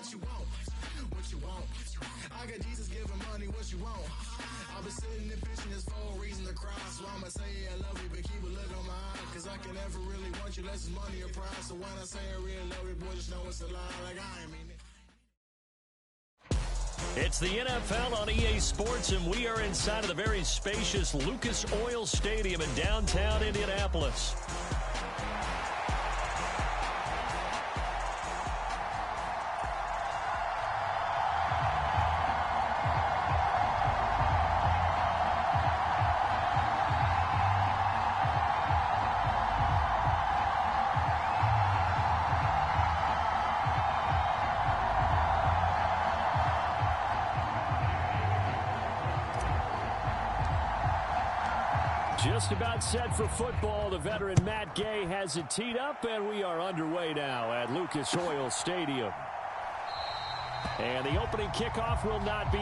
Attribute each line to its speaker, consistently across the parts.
Speaker 1: what you want, what you want. I got Jesus giving money, what you want. I've been sitting and fishing this for a reason to cry. So I'ma say I love you, but keep a look on my eye. Cause I can never really want you, less is money or prize. So when I say I really love you, boy, just know it's a lie, like I ain't mean it.
Speaker 2: It's the NFL on EA Sports, and we are inside of the very spacious Lucas Oil Stadium in downtown Indianapolis. Just about set for football. The veteran Matt Gay has it teed up, and we are underway now at Lucas Oil Stadium. And the opening kickoff will not be...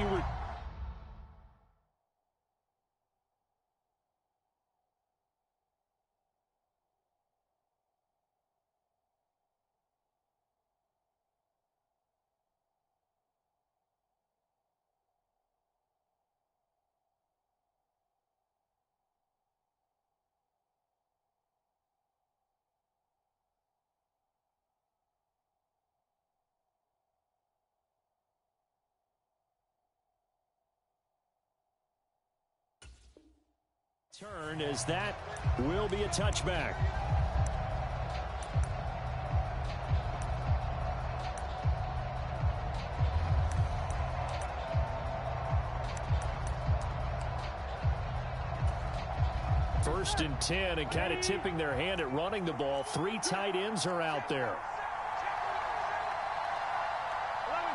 Speaker 2: Turn as that will be a touchback. First and 10, and kind of tipping their hand at running the ball. 3 tight ends are out there.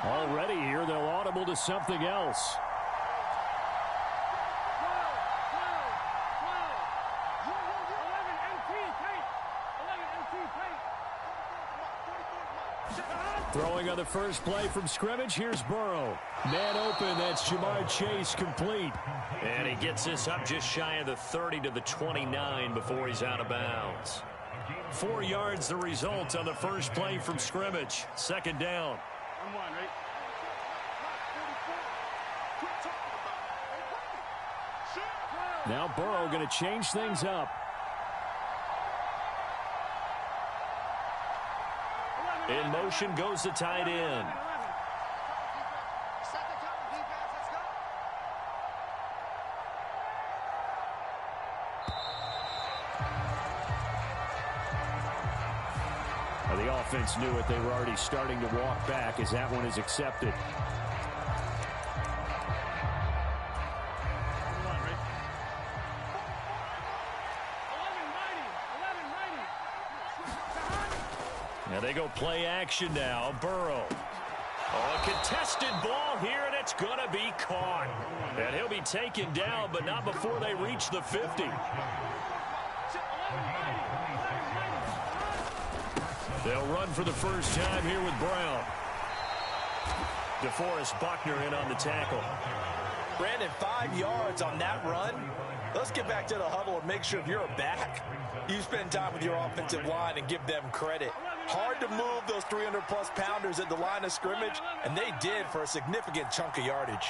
Speaker 2: Already here, they'll audible to something else. Throwing on the first play from scrimmage, here's Burrow. Man open, that's Jamar Chase complete. And he gets this up just shy of the 30 to the 29 before he's out of bounds. 4 yards the result on the first play from scrimmage. Second down. Now Burrow going to change things up. In motion goes the tight end. Now the offense knew it. They were already starting to walk back as that one is accepted. Now they go play action now. Burrow. Oh, a contested ball here, and it's going to be caught. And he'll be taken down, but not before they reach the 50. They'll run for the first time here with Brown. DeForest Buckner in on the tackle.
Speaker 3: Brandon, 5 yards on that run. Let's get back to the huddle and make sure if you're a back, you spend time with your offensive line and give them credit. Hard to move those 300-plus pounders at the line of scrimmage, and they did for a significant chunk of yardage.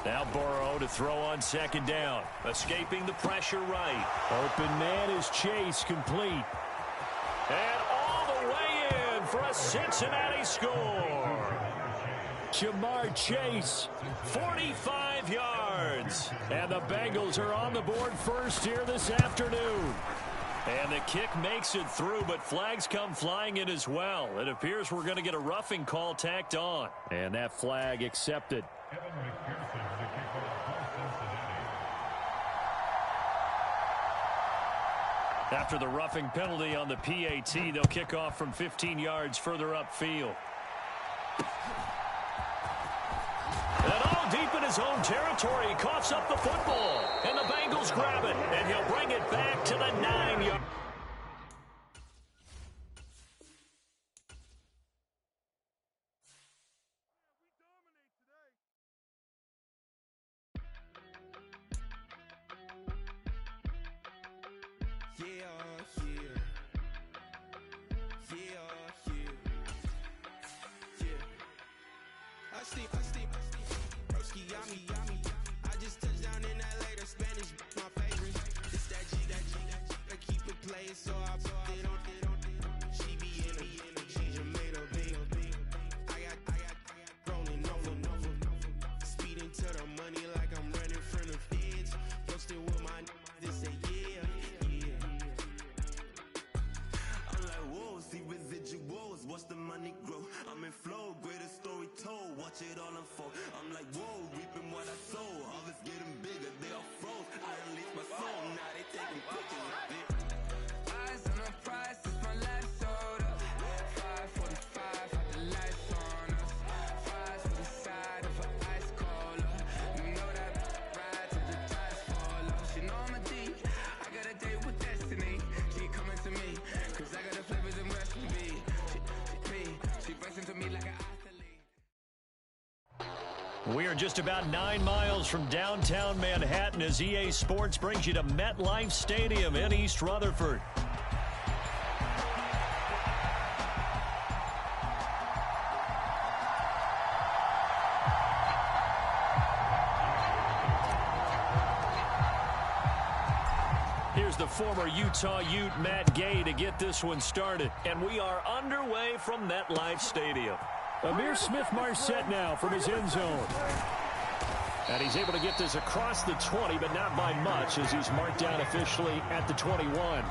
Speaker 2: Now Burrow to throw on second down. Escaping the pressure right. Open man is Chase, complete. And all the way in for a Cincinnati score. Jamar Chase, 45 yards. And the Bengals are on the board first here this afternoon. And the kick makes it through, but flags come flying in as well. It appears we're going to get a roughing call tacked on. And that flag accepted. After the roughing penalty on the PAT, they'll kick off from 15 yards further upfield. And all deep in his own territory, he coughs up the football. And the Bengals grab it, and he'll bring it back to the 9-yard.
Speaker 4: yummy. I just touched down in LA, the Spanish, my favorite. It's that G, I keep it playing, so I put it on. She be in a, she just made a big. I got rolling over. Speeding to the money like I'm running from the feds. Posted with my they say yeah. I'm like, whoa, see residuals, watch the money grow. I'm in flow, greatest story told, watch it all unfold. I'm like, whoa, reaping what I sow. Harvest getting bigger, they all froze. I unleashed my soul, now they taking pictures of it. Eyes on the price, it's my last soda. 5:45, had the lights on us. Fries with the side of an ice cola. You know that ride till the tires fall off. She know I'm a D, I got a date with destiny. She coming to me, cause I got the flavors and recipe. She racing to me like an athlete.
Speaker 2: We are just about 9 miles from downtown Manhattan as EA Sports brings you to MetLife Stadium in East Rutherford. Here's the former Utah Ute Matt Gay to get this one started. And we are underway from MetLife Stadium. Amir Smith-Marset now from his end zone. And he's able to get this across the 20, but not by much as he's marked down officially at the 21.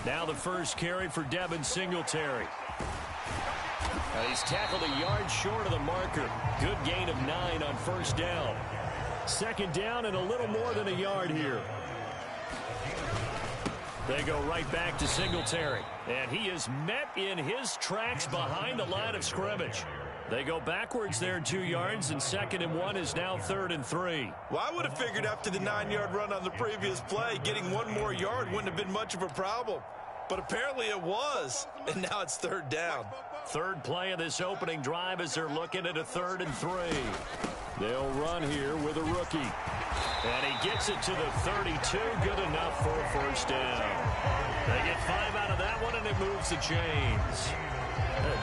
Speaker 2: Now the first carry for Devin Singletary. He's tackled a yard short of the marker. Good gain of 9 on first down. Second down and a little more than a yard here. They go right back to Singletary. And he is met in his tracks behind the line of scrimmage. They go backwards there 2 yards, and 2nd and 1 is now 3rd and 3.
Speaker 3: Well, I would have figured after the 9-yard run on the previous play, getting 1 more yard wouldn't have been much of a problem. But apparently it was, and now it's 3rd down.
Speaker 2: Third play of this opening drive as they're looking at a 3rd and 3. They'll run here with a rookie. And he gets it to the 32, good enough for a first down. They get 5 out of that one, and it moves the chains.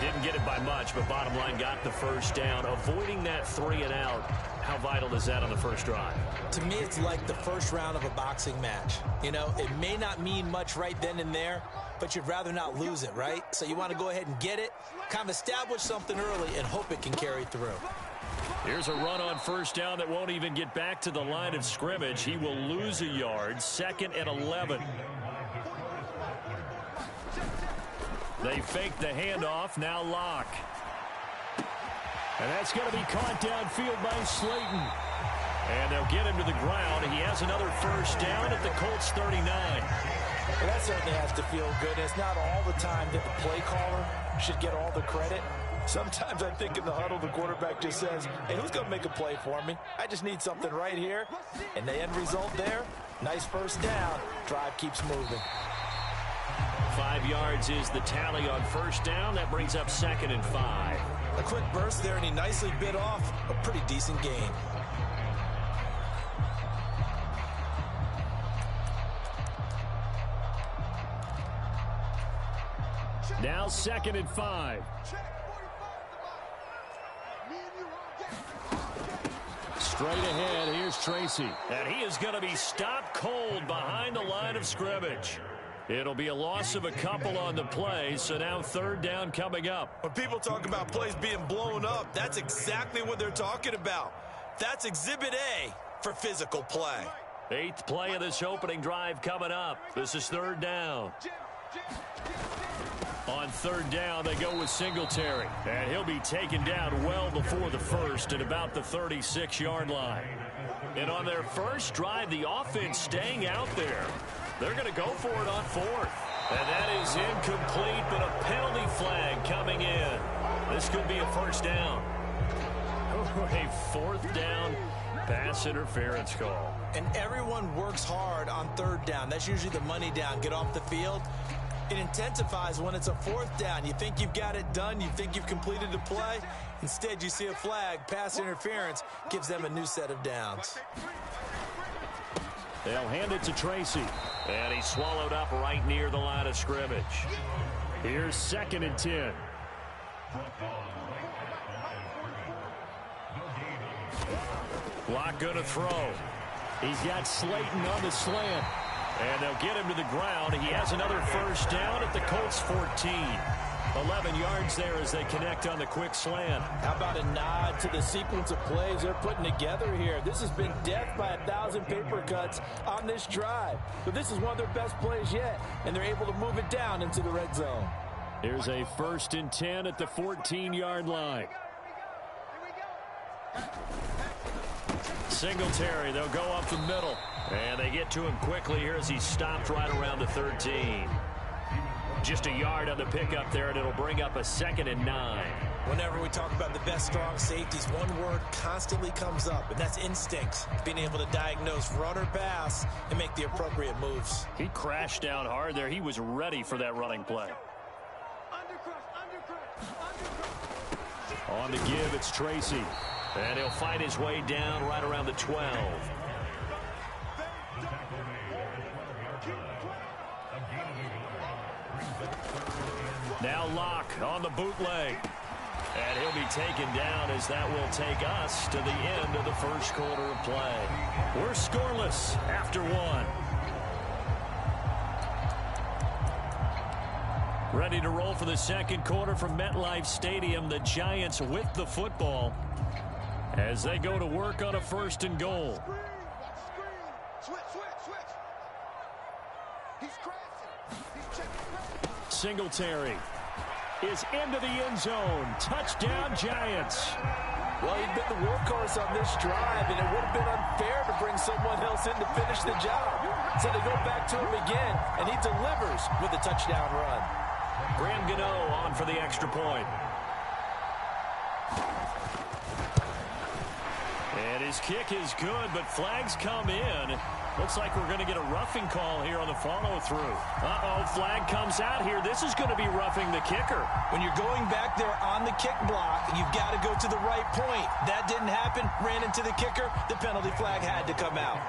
Speaker 2: Didn't get it by much, but bottom line got the first down. Avoiding that 3 and out, how vital is that on the first drive?
Speaker 5: To me, it's like the first round of a boxing match. You know, it may not mean much right then and there, but you'd rather not lose it, right? So you want to go ahead and get it, kind of establish something early, and hope it can carry through.
Speaker 2: Here's a run on first down that won't even get back to the line of scrimmage. He will lose a yard, 2nd and 11. They fake the handoff, now Locke. And that's going to be caught downfield by Slayton. And they'll get him to the ground. He has another first down at the Colts 39.
Speaker 5: Well, that certainly has to feel good. It's not all the time that the play caller should get all the credit.
Speaker 3: Sometimes I think in the huddle, the quarterback just says, hey, who's going to make a play for me? I just need something right here. And the end result there, nice first down. Drive keeps moving.
Speaker 2: 5 yards is the tally on first down. That brings up 2nd and 5.
Speaker 3: A quick burst there, and he nicely bit off a pretty decent gain.
Speaker 2: Now 2nd and 5. Straight ahead, here's Tracy. And he is going to be stopped cold behind the line of scrimmage. It'll be a loss of a couple on the play, so now 3rd down coming up.
Speaker 3: When people talk about plays being blown up, that's exactly what they're talking about. That's Exhibit A for physical play.
Speaker 2: 8th play of this opening drive coming up. This is 3rd down. On 3rd down, they go with Singletary. And he'll be taken down well before the first at about the 36-yard line. And on their first drive, the offense staying out there. They're going to go for it on 4th. And that is incomplete, but a penalty flag coming in. This could be a first down. A 4th down pass interference call.
Speaker 5: And everyone works hard on 3rd down. That's usually the money down. Get off the field. It intensifies when it's a fourth down. You think you've got it done. You think you've completed the play. Instead, you see a flag. Pass interference gives them a new set of downs.
Speaker 2: They'll hand it to Tracy. And he's swallowed up right near the line of scrimmage. Here's 2nd and 10. Block going to throw. He's got Slayton on the slant. And they'll get him to the ground. He has another first down at the Colts 14. 11 yards there as they connect on the quick slant.
Speaker 6: How about a nod to the sequence of plays they're putting together here? This has been death by 1,000 paper cuts on this drive. But this is one of their best plays yet, and they're able to move it down into the red zone.
Speaker 2: Here's a 1st and 10 at the 14-yard line. Singletary, they'll go up the middle. And they get to him quickly here as he's stopped right around the 13. Just a yard on the pickup there, and it'll bring up a 2nd and 9.
Speaker 5: Whenever we talk about the best strong safeties, one word constantly comes up, and that's instincts. Being able to diagnose run or pass and make the appropriate moves.
Speaker 2: He crashed down hard there. He was ready for that running play. On the give, it's Tracy. And he'll fight his way down right around the 12. Now Locke on the bootleg. And he'll be taken down as that will take us to the end of the first quarter of play. We're scoreless after 1. Ready to roll for the second quarter from MetLife Stadium. The Giants with the football as they go to work on a 1st and goal. Singletary is into the end zone. Touchdown, Giants.
Speaker 6: Well, he'd been the workhorse on this drive, and it would have been unfair to bring someone else in to finish the job. So they go back to him again, and he delivers with a touchdown run.
Speaker 2: Graham Gano on for the extra point. And his kick is good, but flags come in. Looks like we're going to get a roughing call here on the follow-through. Uh-oh, flag comes out here. This is going to be roughing the kicker.
Speaker 5: When you're going back there on the kick block, you've got to go to the right point. That didn't happen. Ran into the kicker. The penalty flag had to come out.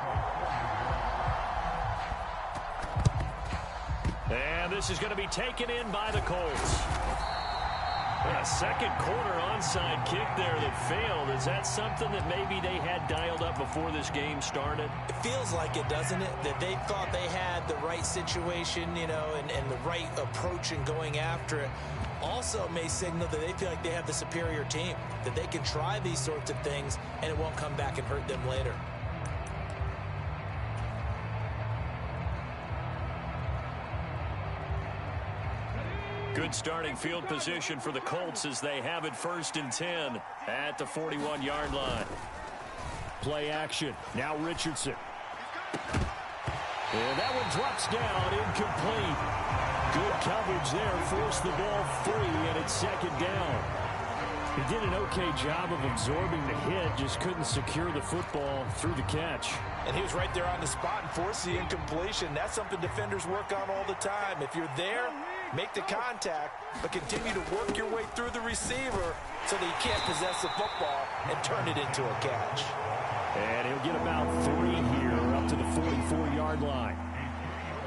Speaker 2: And this is going to be taken in by the Colts. A second quarter onside kick there that failed. Is that something that maybe they had dialed up before this game started?
Speaker 5: It feels like it, doesn't it? That they thought they had the right situation, you know, and the right approach in going after it. Also may signal that they feel like they have the superior team, that they can try these sorts of things and it won't come back and hurt them later.
Speaker 2: Good starting field position for the Colts as they have it 1st and 10 at the 41-yard line. Play action. Now Richardson. And that one drops down, incomplete. Good coverage there, forced the ball free, and it's 2nd down. He did an okay job of absorbing the hit, just couldn't secure the football through the catch.
Speaker 6: And he was right there on the spot and forced the incompletion. That's something defenders work on all the time. If you're there, make the contact, but continue to work your way through the receiver so that he can't possess the football and turn it into a catch.
Speaker 2: And he'll get about 3 here up to the 44-yard line.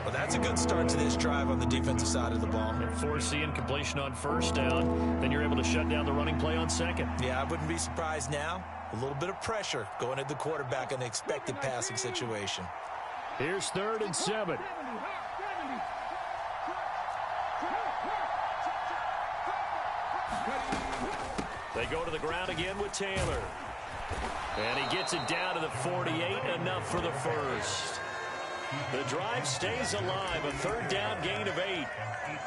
Speaker 5: Well, that's a good start to this drive on the defensive side of the ball.
Speaker 2: And force the incompletion on 1st down. Then you're able to shut down the running play on 2nd.
Speaker 5: Yeah, I wouldn't be surprised now. A little bit of pressure going at the quarterback in an expected passing situation.
Speaker 2: Here's 3rd and 7. They go to the ground again with Taylor. And he gets it down to the 48, enough for the first. The drive stays alive, a 3rd down gain of 8.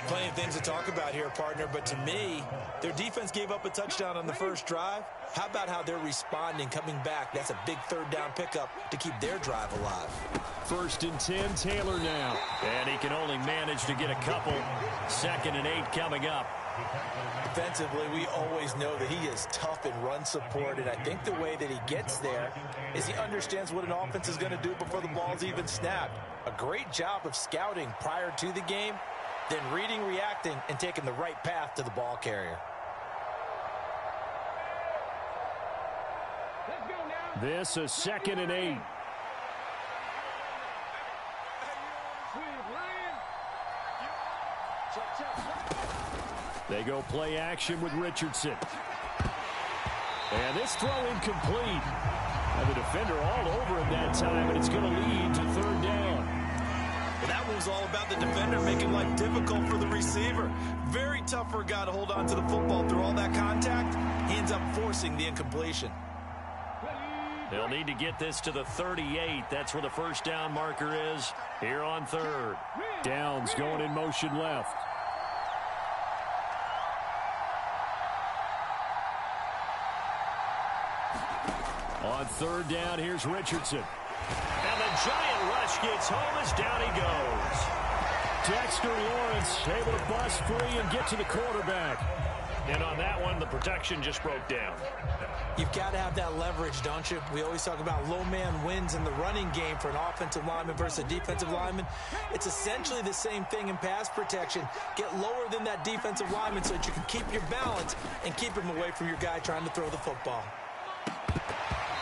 Speaker 5: Plenty of things to talk about here, partner, but to me, their defense gave up a touchdown on the first drive. How about how they're responding, coming back? That's a big 3rd down pickup to keep their drive alive.
Speaker 2: 1st and 10, Taylor now. And he can only manage to get a couple. 2nd and 8 coming up.
Speaker 5: Defensively, we always know that he is tough in run support, and I think the way that he gets there is he understands what an offense is going to do before the ball's even snapped. A great job of scouting prior to the game, then reading, reacting, and taking the right path to the ball carrier.
Speaker 2: This is 2nd and 8. They go play action with Richardson. And this throw incomplete. And the defender all over him that time, and it's going to lead to 3rd down.
Speaker 3: Well, that was all about the defender making life difficult for the receiver. Very tough for a guy to hold on to the football through all that contact. He ends up forcing the incompletion.
Speaker 2: They'll need to get this to the 38. That's where the 1st down marker is here on 3rd. Downs going in motion left. On 3rd down, here's Richardson. And the giant rush gets home as down he goes. Dexter Lawrence able to bust free and get to the quarterback. And on that one, the protection just broke down.
Speaker 5: You've got to have that leverage, don't you? We always talk about low man wins in the running game for an offensive lineman versus a defensive lineman. It's essentially the same thing in pass protection. Get lower than that defensive lineman so that you can keep your balance and keep him away from your guy trying to throw the football.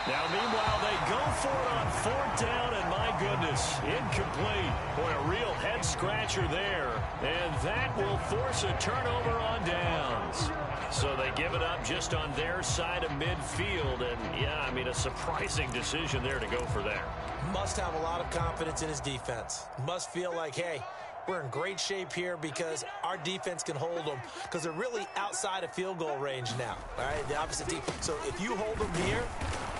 Speaker 2: Now, meanwhile, they go for it on 4th down, and my goodness, incomplete. Boy, a real head-scratcher there. And that will force a turnover on downs. So they give it up just on their side of midfield. And, yeah, I mean, a surprising decision there to go for that.
Speaker 5: Must have a lot of confidence in his defense. Must feel like, hey, we're in great shape here because our defense can hold them because they're really outside of field goal range now. All right, the opposite team. So if you hold them here,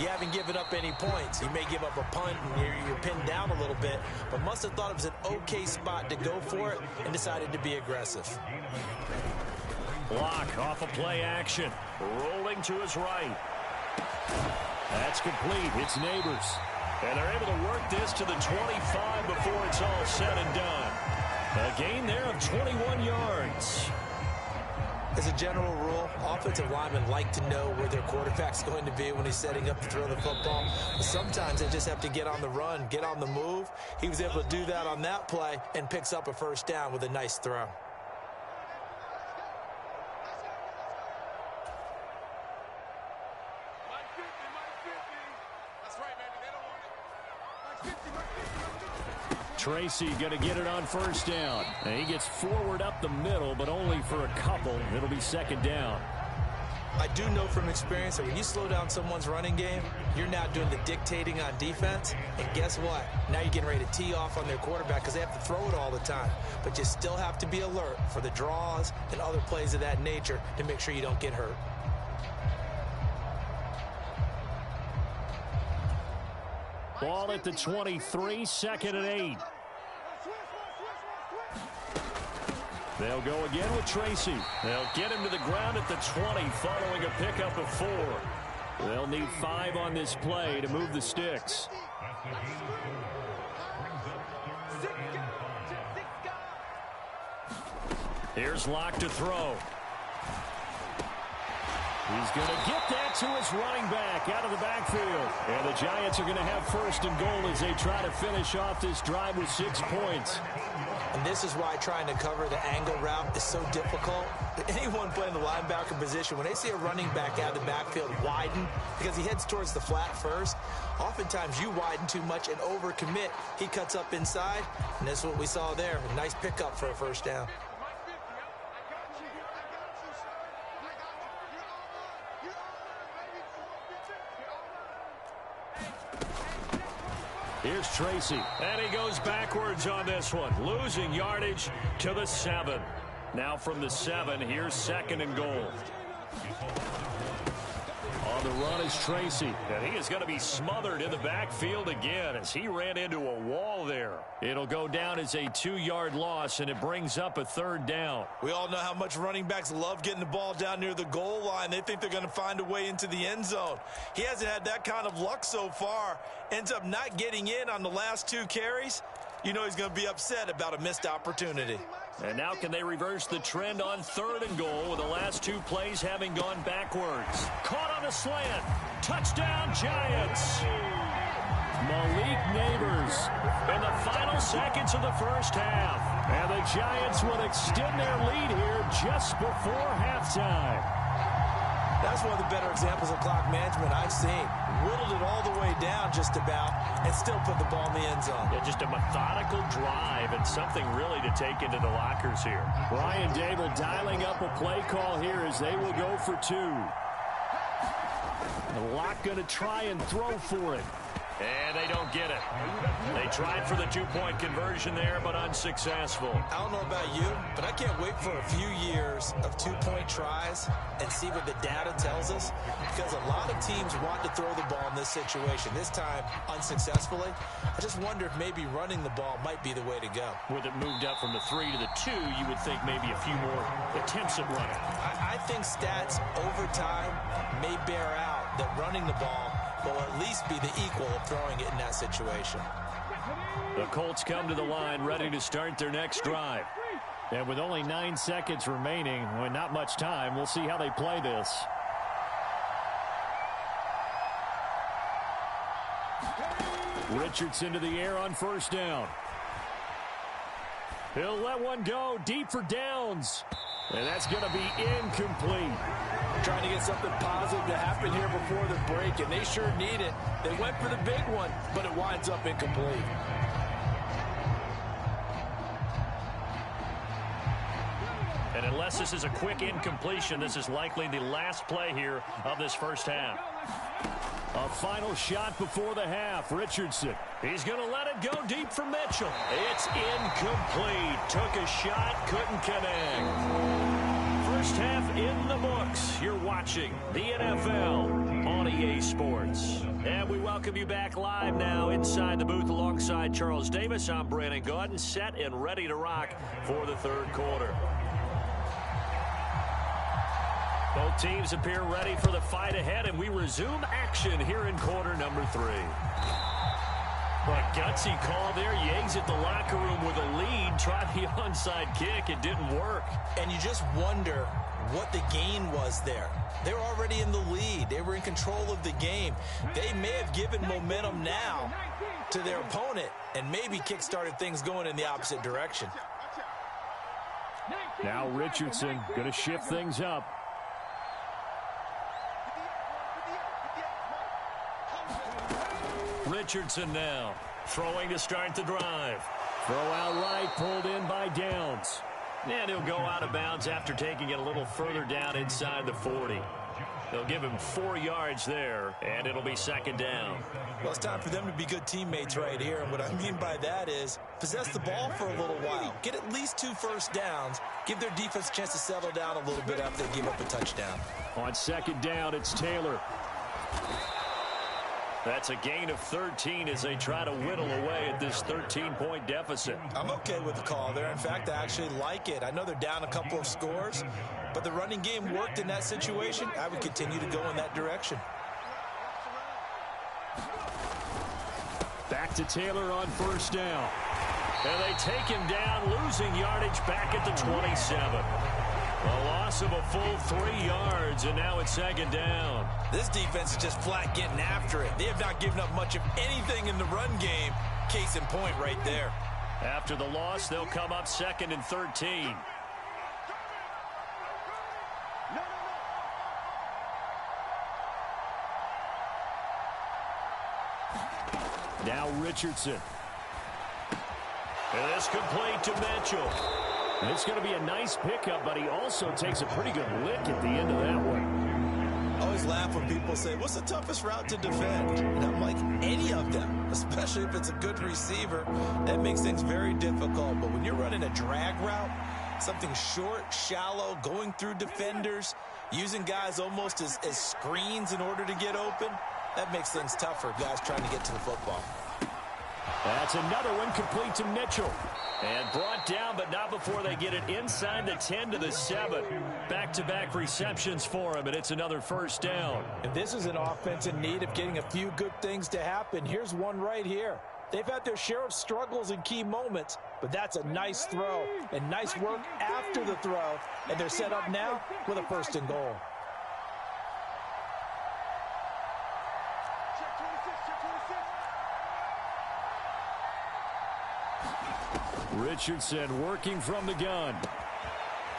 Speaker 5: you haven't given up any points. You may give up a punt and you're pinned down a little bit, but must have thought it was an okay spot to go for it and decided to be aggressive.
Speaker 2: Block off a play action. Rolling to his right. That's complete. It's Neighbors. And they're able to work this to the 25 before it's all said and done. A gain there of 21 yards.
Speaker 5: As a general rule, offensive linemen like to know where their quarterback's going to be when he's setting up to throw the football. But sometimes they just have to get on the run, get on the move. He was able to do that on that play and picks up a 1st down with a nice throw.
Speaker 2: Tracy going to get it on 1st down. And he gets forward up the middle, but only for a couple. It'll be 2nd down.
Speaker 5: I do know from experience that when you slow down someone's running game, you're now doing the dictating on defense. And guess what? Now you're getting ready to tee off on their quarterback because they have to throw it all the time. But you still have to be alert for the draws and other plays of that nature to make sure you don't get hurt.
Speaker 2: Ball at the 23, 2nd and 8. They'll go again with Tracy. They'll get him to the ground at the 20 following a pickup of 4. They'll need 5 on this play to move the sticks. Here's Locke to throw. He's going to get that to his running back out of the backfield. And the Giants are going to have 1st and goal as they try to finish off this drive with 6 points.
Speaker 5: And this is why trying to cover the angle route is so difficult. Anyone playing the linebacker position, when they see a running back out of the backfield widen, because he heads towards the flat first, oftentimes you widen too much and overcommit. He cuts up inside, and that's what we saw there. A nice pickup for a 1st down.
Speaker 2: Here's Tracy, and he goes backwards on this one, losing yardage to the 7. Now from the 7, here's 2nd and goal. On the run is Tracy, and he is going to be smothered in the backfield again as he ran into a wall there. It'll go down as a 2-yard loss, and it brings up a 3rd down.
Speaker 3: We all know how much running backs love getting the ball down near the goal line. They think they're going to find a way into the end zone. He hasn't had that kind of luck so far. Ends up not getting in on the last 2 carries. You know he's going to be upset about a missed opportunity.
Speaker 2: And now can they reverse the trend on 3rd and goal with the last 2 plays having gone backwards? Caught on a slant. Touchdown, Giants. Malik Neighbors. And the final seconds of the first half. And the Giants will extend their lead here just before halftime.
Speaker 5: That's one of the better examples of clock management I've seen. Whittled it all the way down just about and still put the ball in the end zone.
Speaker 2: Yeah, just a methodical drive and something really to take into the lockers here. Brian Dable dialing up a play call here as they will go for two. The Lock going to try and throw for it. And they don't get it. They tried for the two-point conversion there, but unsuccessful.
Speaker 5: I don't know about you, but I can't wait for a few years of two-point tries and see what the data tells us, because a lot of teams want to throw the ball in this situation. This time, unsuccessfully. I just wonder if maybe running the ball might be the way to go.
Speaker 2: With it moved up from the 3 to the 2, you would think maybe a few more attempts at running.
Speaker 5: I think stats over time may bear out that running the ball will at least be the equal of throwing it in that situation.
Speaker 2: The Colts come to the line ready to start their next drive. And with only 9 seconds remaining, with not much time, we'll see how they play this. Richardson to the air on first down. He'll let one go deep for downs. And that's going to be incomplete.
Speaker 6: Trying to get something positive to happen here before the break, and they sure need it. They went for the big one, but it winds up incomplete.
Speaker 2: And unless this is a quick incompletion, this is likely the last play here of this first half. A final shot before the half. Richardson. He's going to let it go deep for Mitchell. It's incomplete. Took a shot, couldn't connect. First half in the books. You're watching the NFL on EA Sports. And we welcome you back live now inside the booth alongside Charles Davis. I'm Brandon Gaudin, set and ready to rock for the third quarter. Both teams appear ready for the fight ahead, and we resume action here in quarter number 3. A gutsy call there. You exit the locker room with a lead. Try the onside kick. It didn't work.
Speaker 5: And you just wonder what the gain was there. They were already in the lead. They were in control of the game. They may have given momentum now to their opponent and maybe kick-started things going in the opposite direction.
Speaker 2: Now Richardson going to shift things up. Richardson now throwing to start the drive. Throw out right, pulled in by Downs. And he'll go out of bounds after taking it a little further down inside the 40. They'll give him 4 yards there, and it'll be second down.
Speaker 5: Well, it's time for them to be good teammates right here. And what I mean by that is possess the ball for a little while. Get at least 2 first downs. Give their defense a chance to settle down a little bit after they give up a touchdown.
Speaker 2: On second down, it's Taylor. That's a gain of 13 as they try to whittle away at this 13-point deficit.
Speaker 5: I'm okay with the call there. In fact, I actually like it. I know they're down a couple of scores, but the running game worked in that situation. I would continue to go in that direction.
Speaker 2: Back to Taylor on first down. And they take him down, losing yardage back at the 27. A loss of a full 3 yards, and now it's second down.
Speaker 5: This defense is just flat getting after it. They have not given up much of anything in the run game. Case in point right there.
Speaker 2: After the loss, they'll come up second and 13. Now Richardson. And this complete to Mitchell. And it's going to be a nice pickup, but he also takes a pretty good lick at the end of that one.
Speaker 5: I always laugh when people say, what's the toughest route to defend? And I'm like, any of them, especially if it's a good receiver. That makes things very difficult. But when you're running a drag route, something short, shallow, going through defenders, using guys almost as screens in order to get open, that makes things tougher, guys trying to get to the football.
Speaker 2: That's another one complete to Mitchell. And brought down, but not before they get it inside the 10 to the 7. Back-to-back receptions for him, and it's another first down.
Speaker 6: And this is an offense in need of getting a few good things to happen. Here's one right here. They've had their share of struggles in key moments, but that's a nice throw and nice work after the throw. And they're set up now with a first and goal.
Speaker 2: Richardson working from the gun.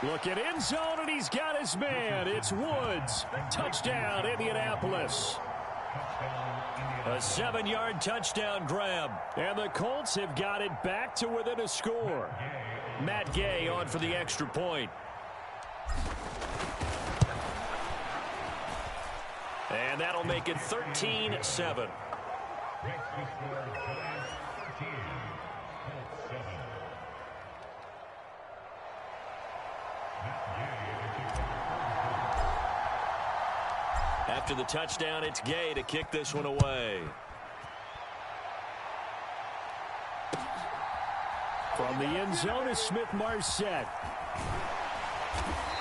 Speaker 2: Look at end zone, and he's got his man. It's Woods. Touchdown, Indianapolis. A 7-yard touchdown grab. And the Colts have got it back to within a score. Matt Gay on for the extra point. And that'll make it 13-7. After the touchdown, it's Gay to kick this one away. From the end zone is Smith-Marset.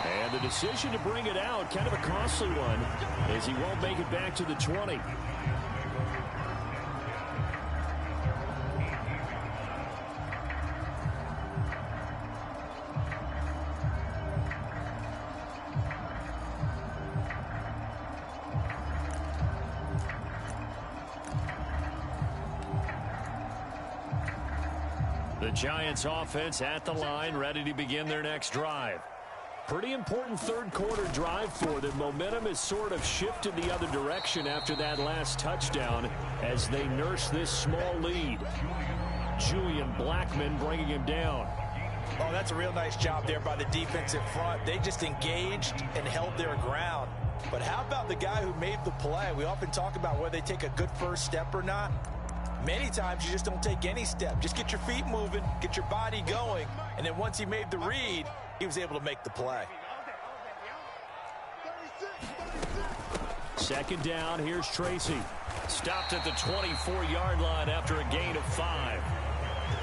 Speaker 2: And the decision to bring it out, kind of a costly one, as he won't make it back to the 20. The Giants offense at the line, ready to begin their next drive. Pretty important third quarter drive for them. Momentum has sort of shifted the other direction after that last touchdown as they nurse this small lead. Julian Blackmon bringing him down.
Speaker 6: Oh, that's a real nice job there by the defensive front. They just engaged and held their ground. But how about the guy who made the play? We often talk about whether they take a good first step or not. Many times you just don't take any step. Just get your feet moving, get your body going, and then once he made the read, he was able to make the play.
Speaker 2: Second down, here's Tracy. Stopped at the 24-yard line after a gain of 5.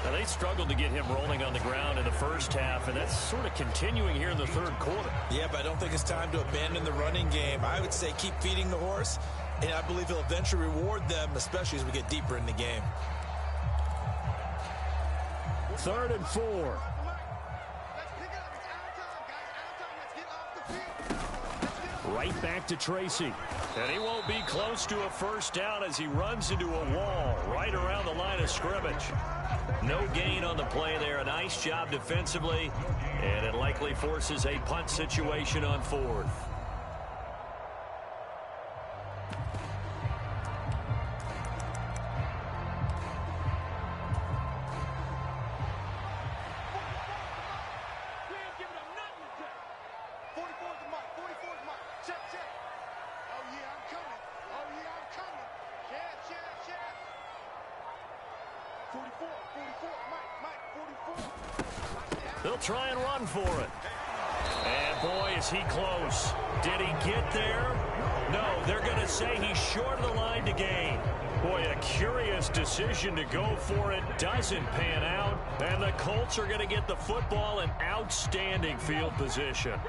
Speaker 2: Now, they struggled to get him rolling on the ground in the first half, and that's sort of continuing here in the third quarter.
Speaker 5: Yeah, but I don't think it's time to abandon the running game. I would say keep feeding the horse, and I believe he'll eventually reward them, especially as we get deeper in the game.
Speaker 2: 3rd and 4. Right back to Tracy. And he won't be close to a first down as he runs into a wall right around the line of scrimmage. No gain on the play there. A nice job defensively. And it likely forces a punt situation on 4th. They'll try and run for it. And boy, is he close. Did he get there? No, they're going to say he's short of the line to gain. Boy, a curious decision to go for it. Doesn't pan out. And the Colts are going to get the football in outstanding field position.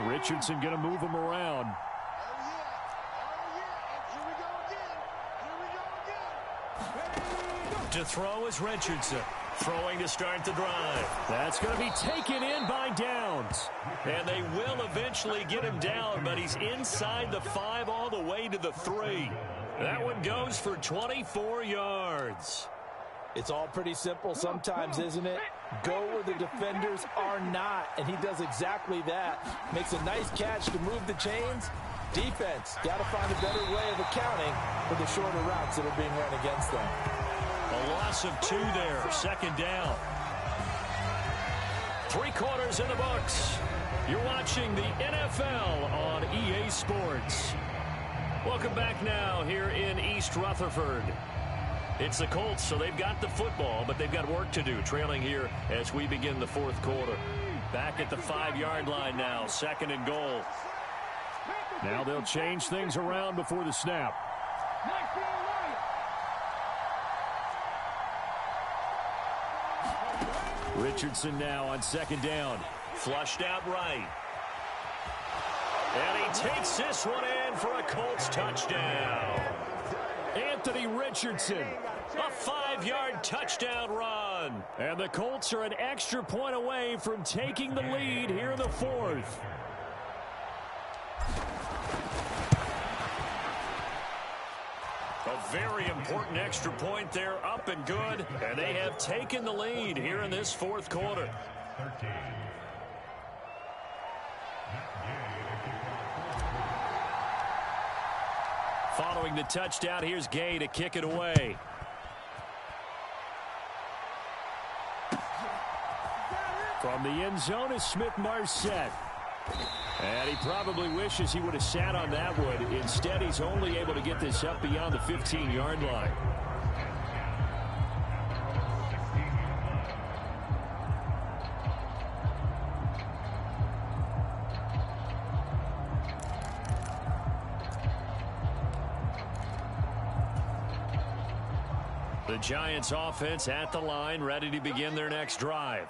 Speaker 2: Richardson going to move him around. To throw is Richardson. Throwing to start the drive. That's going to be taken in by Downs. And they will eventually get him down, but he's inside the 5 all the way to the 3. That one goes for 24 yards.
Speaker 5: It's all pretty simple sometimes, isn't it? Go where the defenders are not, and he does exactly that. Makes a nice catch to move the chains. Defense, got to find a better way of accounting for the shorter routes that are being run against them.
Speaker 2: A loss of 2 there, 2nd down. 3 quarters in the books. You're watching the NFL on EA Sports. Welcome back now here in East Rutherford. It's the Colts, so they've got the football, but they've got work to do, trailing here as we begin the 4th quarter. Back at the 5-yard line now, 2nd and goal. Now they'll change things around before the snap. Richardson now on 2nd down. Flushed out right. And he takes this one in for a Colts touchdown. Anthony Richardson. A 5-yard touchdown run. And the Colts are an extra point away from taking the lead here in the fourth. A very important extra point there, up and good. And they have taken the lead here in this fourth quarter. Following the touchdown, here's Gay to kick it away. From the end zone is Smith-Marset. And he probably wishes he would have sat on that one. Instead, he's only able to get this up beyond the 15-yard line. The Giants offense at the line, ready to begin their next drive.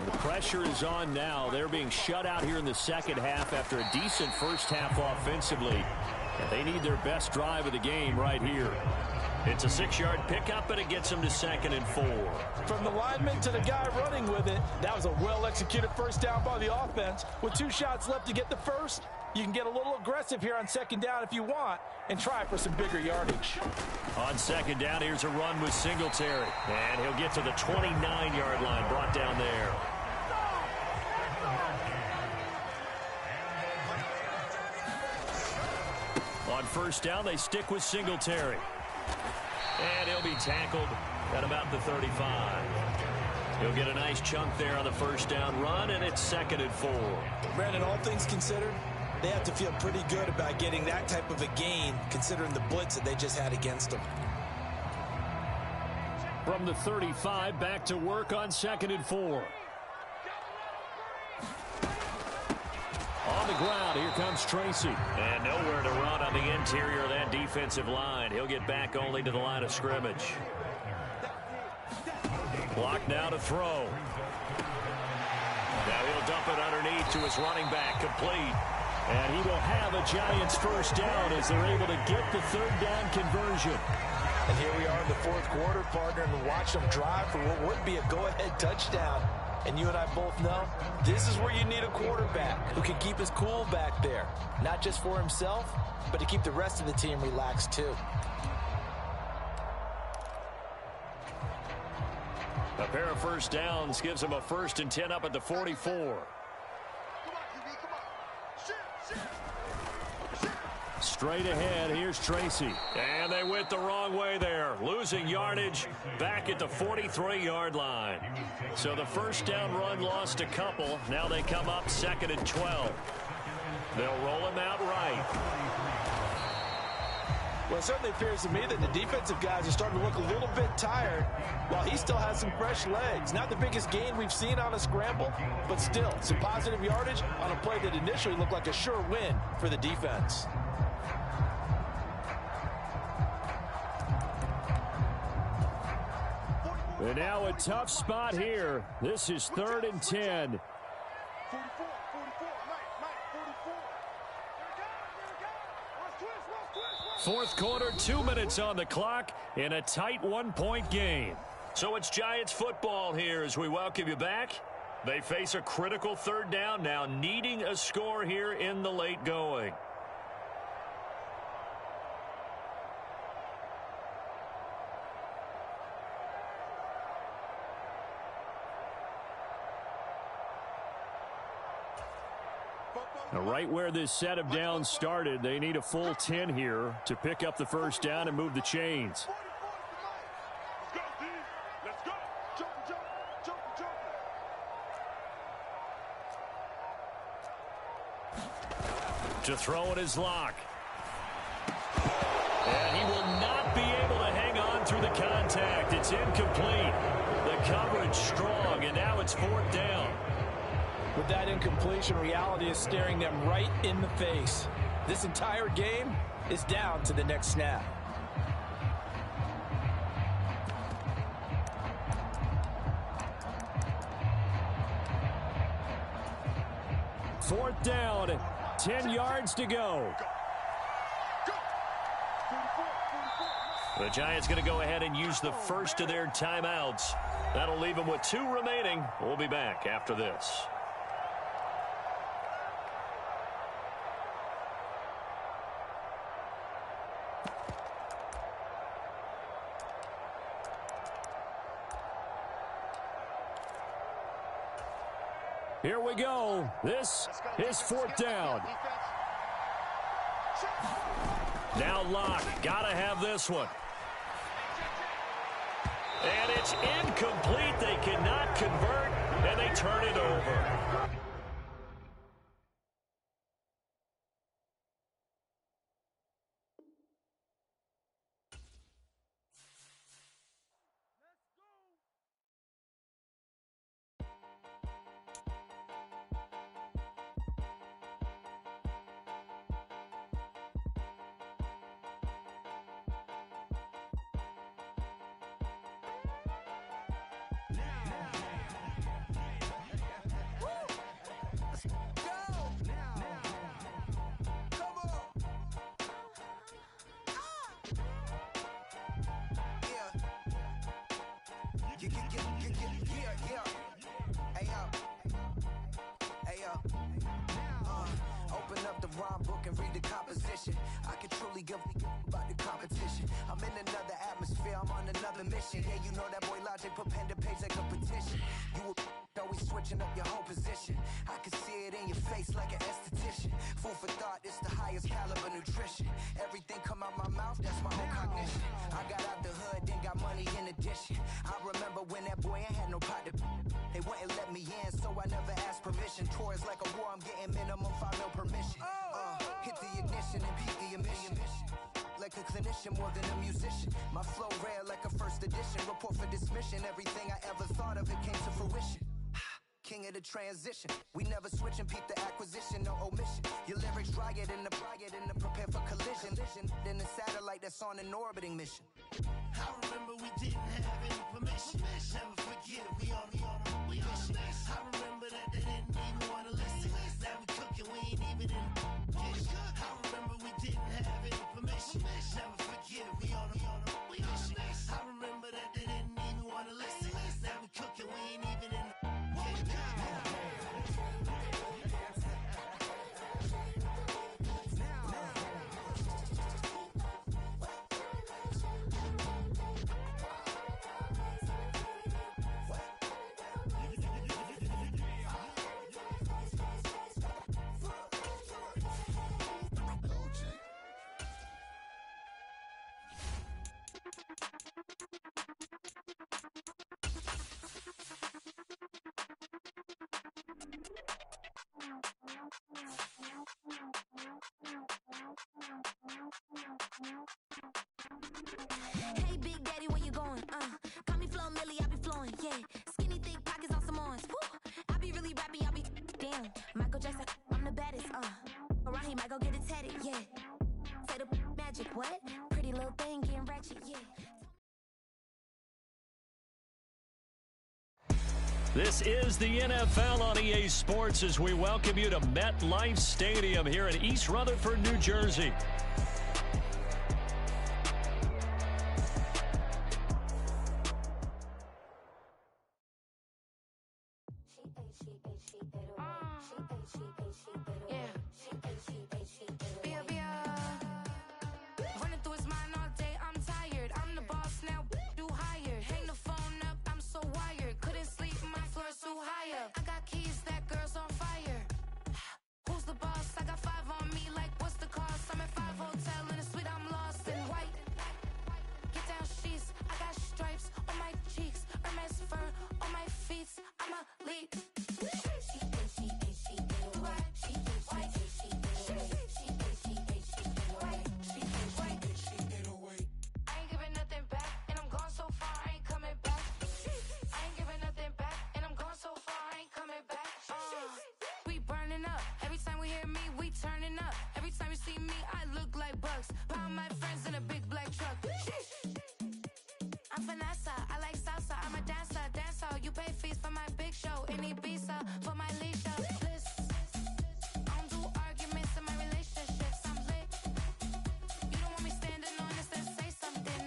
Speaker 2: The pressure is on now. They're being shut out here in the second half after a decent first half offensively. And they need their best drive of the game right here. It's a 6-yard pickup, and it gets them to 2nd and 4.
Speaker 6: From the lineman to the guy running with it, that was a well-executed first down by the offense. With 2 shots left to get the first, you can get a little aggressive here on 2nd down if you want and try for some bigger yardage.
Speaker 2: On 2nd down, here's a run with Singletary. And he'll get to the 29-yard line, brought down there. On 1st down, they stick with Singletary. And he'll be tackled at about the 35. He'll get a nice chunk there on the 1st down run, and it's 2nd and 4.
Speaker 5: Brandon, all things considered, they have to feel pretty good about getting that type of a gain, considering the blitz that they just had against them.
Speaker 2: From the 35, back to work on 2nd and 4. On the ground, here comes Tracy. And nowhere to run on the interior of that defensive line. He'll get back only to the line of scrimmage. Block now to throw. Now he'll dump it underneath to his running back, complete. And he will have a Giants first down as they're able to get the 3rd down conversion.
Speaker 6: And here we are in the 4th quarter, partner, and watch them drive for what would be a go-ahead touchdown. And you and I both know this is where you need a quarterback who can keep his cool back there. Not just for himself, but to keep the rest of the team relaxed too.
Speaker 2: A pair of first downs gives him a 1st and 10 up at the 44. Straight ahead, here's Tracy. And they went the wrong way there. Losing yardage back at the 43-yard line. So the first down run lost a couple. Now they come up 2nd and 12. They'll roll him out right.
Speaker 6: Well, it certainly appears to me that the defensive guys are starting to look a little bit tired while he still has some fresh legs. Not the biggest gain we've seen on a scramble, but still some positive yardage on a play that initially looked like a sure win for the defense.
Speaker 2: And now a tough spot here. This is 3rd and 10. Fourth quarter, 2 minutes on the clock in a tight 1-point game. So it's Giants football here as we welcome you back. They face a critical 3rd down now, needing a score here in the late going. Now, right where this set of downs started, they need a full 10 here to pick up the first down and move the chains. To throw in his lock. And he will not be able to hang on through the contact. It's incomplete. The coverage strong, and now it's 4th down.
Speaker 6: With that incompletion, reality is staring them right in the face. This entire game is down to the next snap.
Speaker 2: Fourth down, 10 yards to go. The Giants going to go ahead and use the first of their timeouts. That'll leave them with 2 remaining. We'll be back after this. Here we go. This is 4th down. Now Locke. Got to have this one. And it's incomplete. They cannot convert, and they turn it over.
Speaker 7: Open up the rhyme book and read the composition. I can truly give about the competition. I'm in another atmosphere, I'm on another mission. Yeah, you know that boy Logic put pen to page like a petition. You always switching up your whole position. I can see it in your face like an esthetician. Food for thought, it's the highest caliber nutrition. Everything come out my mouth, that's my own cognition. I got out the hood, then got money in addition. I remember when that boy ain't had no pot to. They wouldn't let me in, so I never asked permission. Tours like a war, I'm getting minimum 5 mil permission. Hit the ignition and beat the emission. Like a clinician more than a musician. My flow rare like a first edition. Report for dismission. Everything I ever thought of, it came to fruition. King of the transition. We never switch and peep the acquisition, no omission. Your lyrics dry it and apply it and prepare for collision. Then the satellite that's on an orbiting mission.
Speaker 1: I remember we didn't have any permission. Never forget, we on a mission. I remember that they didn't even want to listen. Now we cooking, we ain't even in the kitchen. I remember we didn't have any permission. Never forget, we on a mission. I remember that they didn't even want to listen. Now we cooking, we ain't even in the kitchen.
Speaker 8: Hey, Big Daddy, where you going? Call me Flo Millie, I be flowing, yeah. Skinny, thick pockets on Samoans, woo. I be really rapping, I be damn. Michael Jackson, I'm the baddest, Around here, might go get it tatted, yeah. Say the magic, what? Pretty little thing getting ratchet, yeah.
Speaker 2: This is the NFL on EA Sports as we welcome you to MetLife Stadium here in East Rutherford, New Jersey.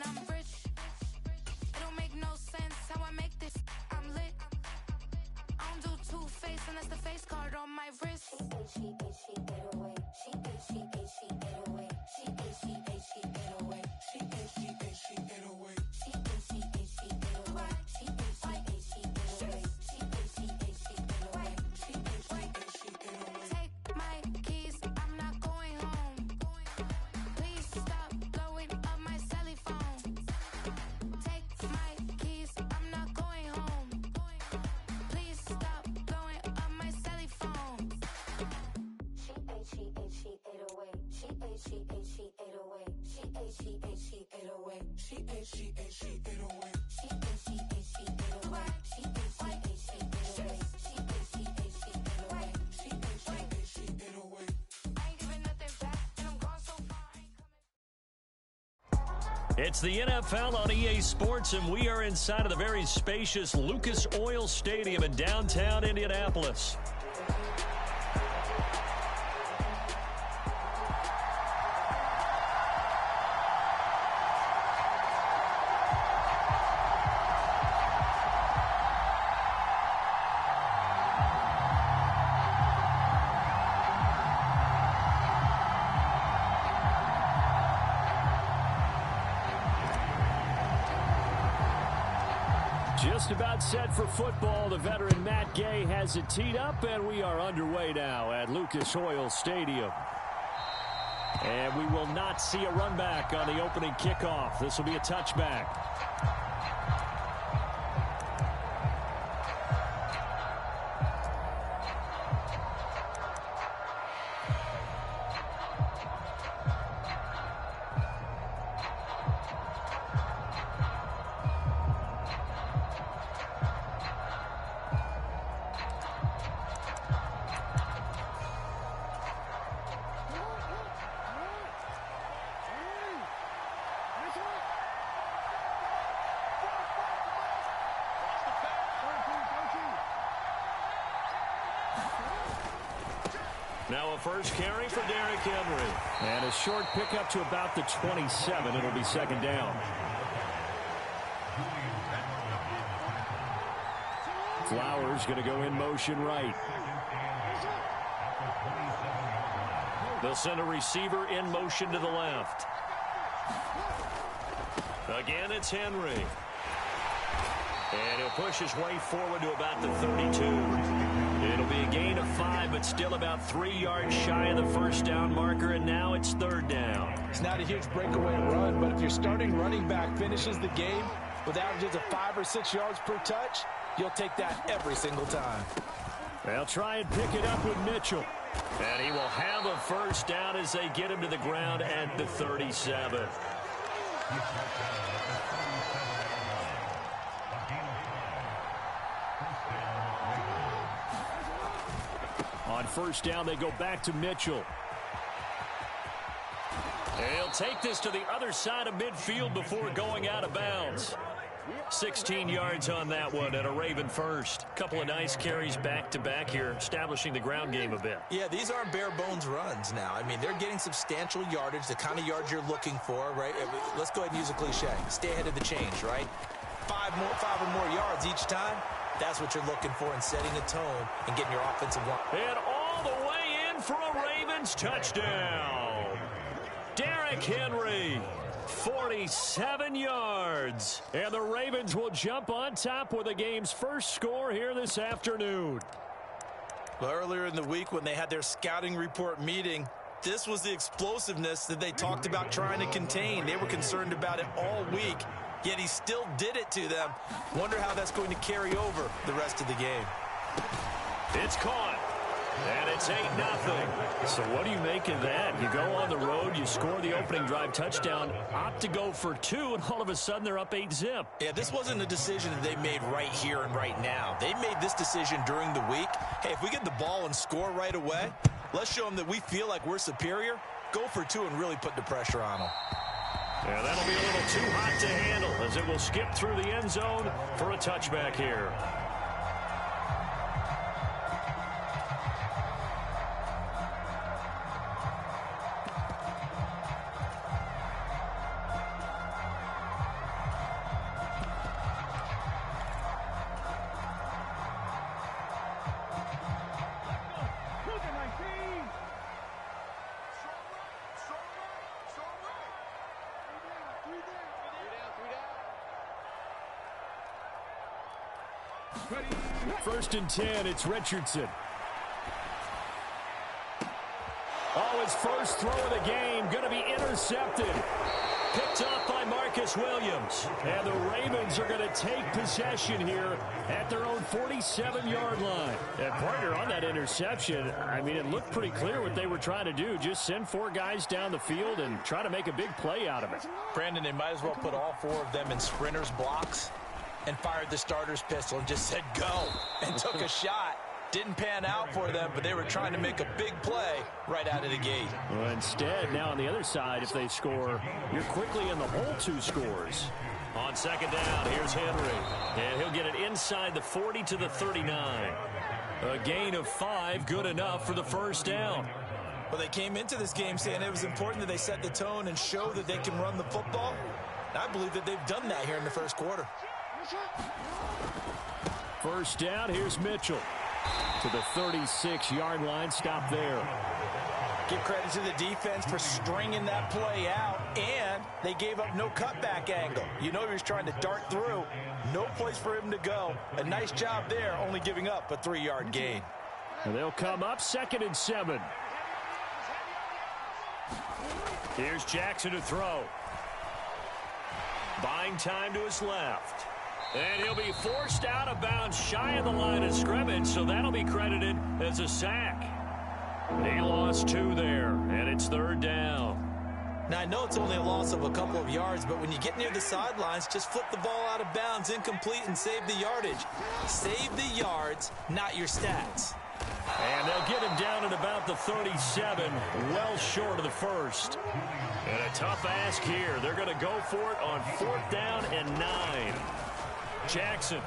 Speaker 8: I'm
Speaker 2: It's the NFL on EA Sports, and we are inside of the very spacious Lucas Oil Stadium in downtown Indianapolis. Just about set for football. The veteran Matt Gay has it teed up, and we are underway now at Lucas Oil Stadium. And we will not see a run back on the opening kickoff. This will be a touchback. Now a first carry for Derrick Henry. And a short pickup to about the 27. It'll be second down. Flowers going to go in motion right. They'll send a receiver in motion to the left. Again, it's Henry. And he'll push his way forward to about the 32. It'll be a gain of 5, but still about 3 yards shy of the first down marker, and now it's third down.
Speaker 6: It's not a huge breakaway run, but if your starting running back finishes the game with averages of 5 or 6 yards per touch, you'll take that every single time.
Speaker 2: They'll try and pick it up with Mitchell. And he will have a first down as they get him to the ground at the 37. On first down, they go back to Mitchell. He'll take this to the other side of midfield before going out of bounds. 16 yards on that one and a Raven first. Couple of nice carries back-to-back here, establishing the ground game a bit.
Speaker 5: Yeah, these aren't bare-bones runs now. I mean, they're getting substantial yardage, the kind of yards you're looking for, right? Let's go ahead and use a cliche. Stay ahead of the change, right? 5 or more yards each time. That's what you're looking for in setting a tone and getting your offensive line.
Speaker 2: And all the way in for a Ravens touchdown. Derrick Henry, 47 yards. And the Ravens will jump on top with the game's first score here this afternoon.
Speaker 5: Well, earlier in the week when they had their scouting report meeting, this was the explosiveness that they talked about trying to contain. They were concerned about it all week. Yet he still did it to them. Wonder how that's going to carry over the rest of the game.
Speaker 2: It's caught. And it's 8-0. So what do you make of that? You go on the road, you score the opening drive touchdown, opt to go for 2, and all of a sudden they're up 8-zip.
Speaker 5: Yeah, this wasn't a decision that they made right here and right now. They made this decision during the week. Hey, if we get the ball and score right away, let's show them that we feel like we're superior. Go for 2 and really put the pressure on them.
Speaker 2: Yeah, that'll be a little too hot to handle as it will skip through the end zone for a touchback here. First and 10, it's Richardson. Oh, his first throw of the game, going to be intercepted. Picked Picked off by Marcus Williams. And the Ravens are going to take possession here at their own 47-yard line. And partner, on that interception, I mean, it looked pretty clear what they were trying to do. Just send 4 guys down the field and try to make a big play out of it.
Speaker 5: Brandon, they might as well put all 4 of them in sprinters blocks and fired the starter's pistol and just said go and took a shot. Didn't pan out for them, but they were trying to make a big play right out of the gate.
Speaker 2: Well, instead, now on the other side, if they score, you're quickly in the hole 2 scores. On second down, here's Henry. And he'll get it inside the 40 to the 39. A gain of 5, good enough for the first down.
Speaker 5: Well, they came into this game saying it was important that they set the tone and show that they can run the football. I believe that they've done that here in the first quarter.
Speaker 2: First down, here's Mitchell. To the 36-yard line, stop there.
Speaker 5: Give credit to the defense for stringing that play out, and they gave up no cutback angle. You know he was trying to dart through. No place for him to go. A nice job there, only giving up a 3-yard gain.
Speaker 2: And they'll come up 2nd and 7. Here's Jackson to throw. Buying time to his left. And he'll be forced out of bounds shy of the line of scrimmage, so that'll be credited as a sack. He lost 2 there, and it's 3rd down.
Speaker 5: Now, I know it's only a loss of a couple of yards, but when you get near the sidelines, just flip the ball out of bounds, incomplete, and save the yardage. Save the yards, not your stats.
Speaker 2: And they'll get him down at about the 37, well short of the first. And a tough ask here. They're going to go for it on 4th down and 9. Jackson.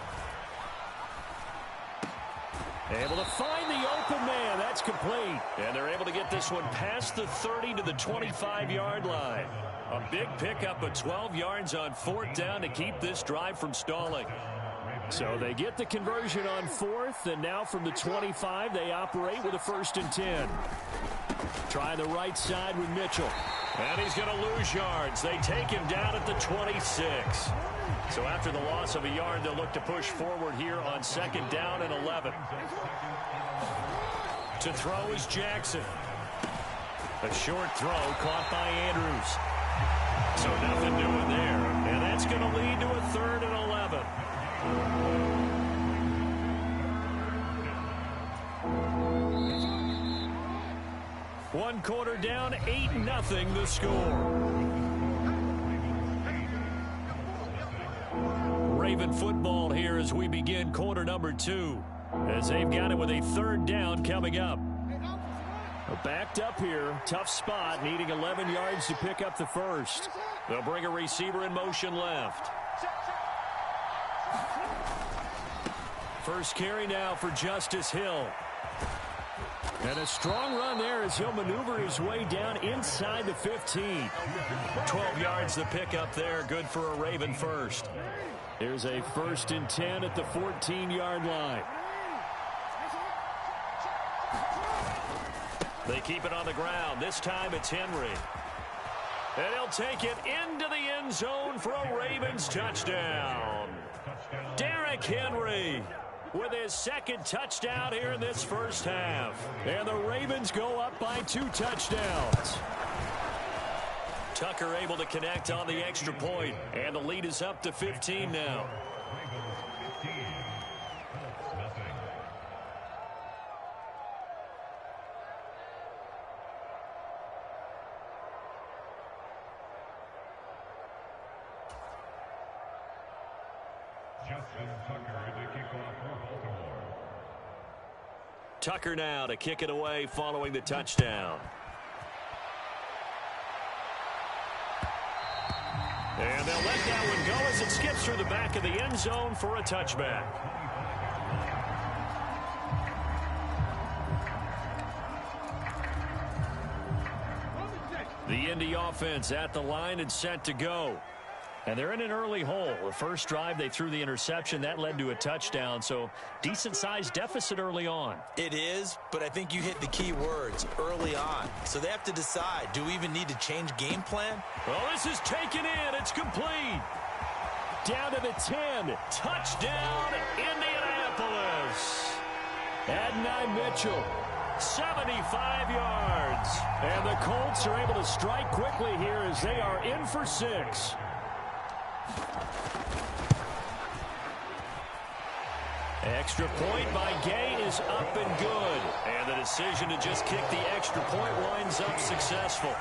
Speaker 2: Able to find the open man. That's complete. And they're able to get this one past the 30 to the 25-yard line. A big pickup of 12 yards on 4th down to keep this drive from stalling. So they get the conversion on 4th, and now from the 25, they operate with a 1st and 10. Try the right side with Mitchell. And he's going to lose yards. They take him down at the 26. So after the loss of a yard, they'll look to push forward here on 2nd down and 11. To throw is Jackson. A short throw caught by Andrews. So nothing doing there. And that's going to lead to a 3rd and 11. One quarter down, 8-0 the score. Raven football here as we begin quarter number 2. As they've got it with a 3rd down coming up. Backed up here, tough spot, needing 11 yards to pick up the first. They'll bring a receiver in motion left. First carry now for Justice Hill. And a strong run there as he'll maneuver his way down inside the 15. 12 yards to pick up there, good for a Raven first. Here's a 1st and 10 at the 14-yard line. They keep it on the ground. This time it's Henry. And he'll take it into the end zone for a Ravens touchdown. Derrick Henry with his 2nd touchdown here in this first half. And the Ravens go up by 2 touchdowns. Tucker able to connect on the extra point, and the lead is up to 15 now. Tucker now to kick it away following the touchdown. And they'll let that one go as it skips through the back of the end zone for a touchback. The Indy offense at the line and set to go. And they're in an early hole. The first drive, they threw the interception. That led to a touchdown, so decent-sized deficit early on.
Speaker 5: It is, but I think you hit the key words, early on. So they have to decide, do we even need to change game plan?
Speaker 2: Well, this is taken in. It's complete. Down to the 10. Touchdown, Indianapolis. Adonai Mitchell 75 yards. And the Colts are able to strike quickly here as they are in for 6. Extra point by Gay is up and good. And the decision to just kick the extra point winds up successful.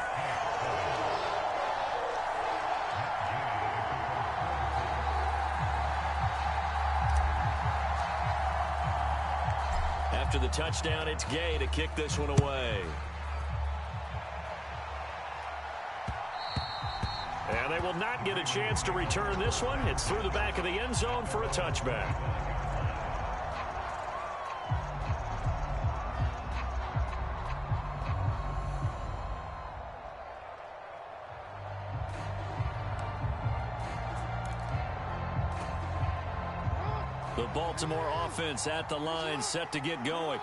Speaker 2: After the touchdown, it's Gay to kick this one away. And they will not get a chance to return this one. It's through the back of the end zone for a touchback. The Baltimore offense at the line, set to get going.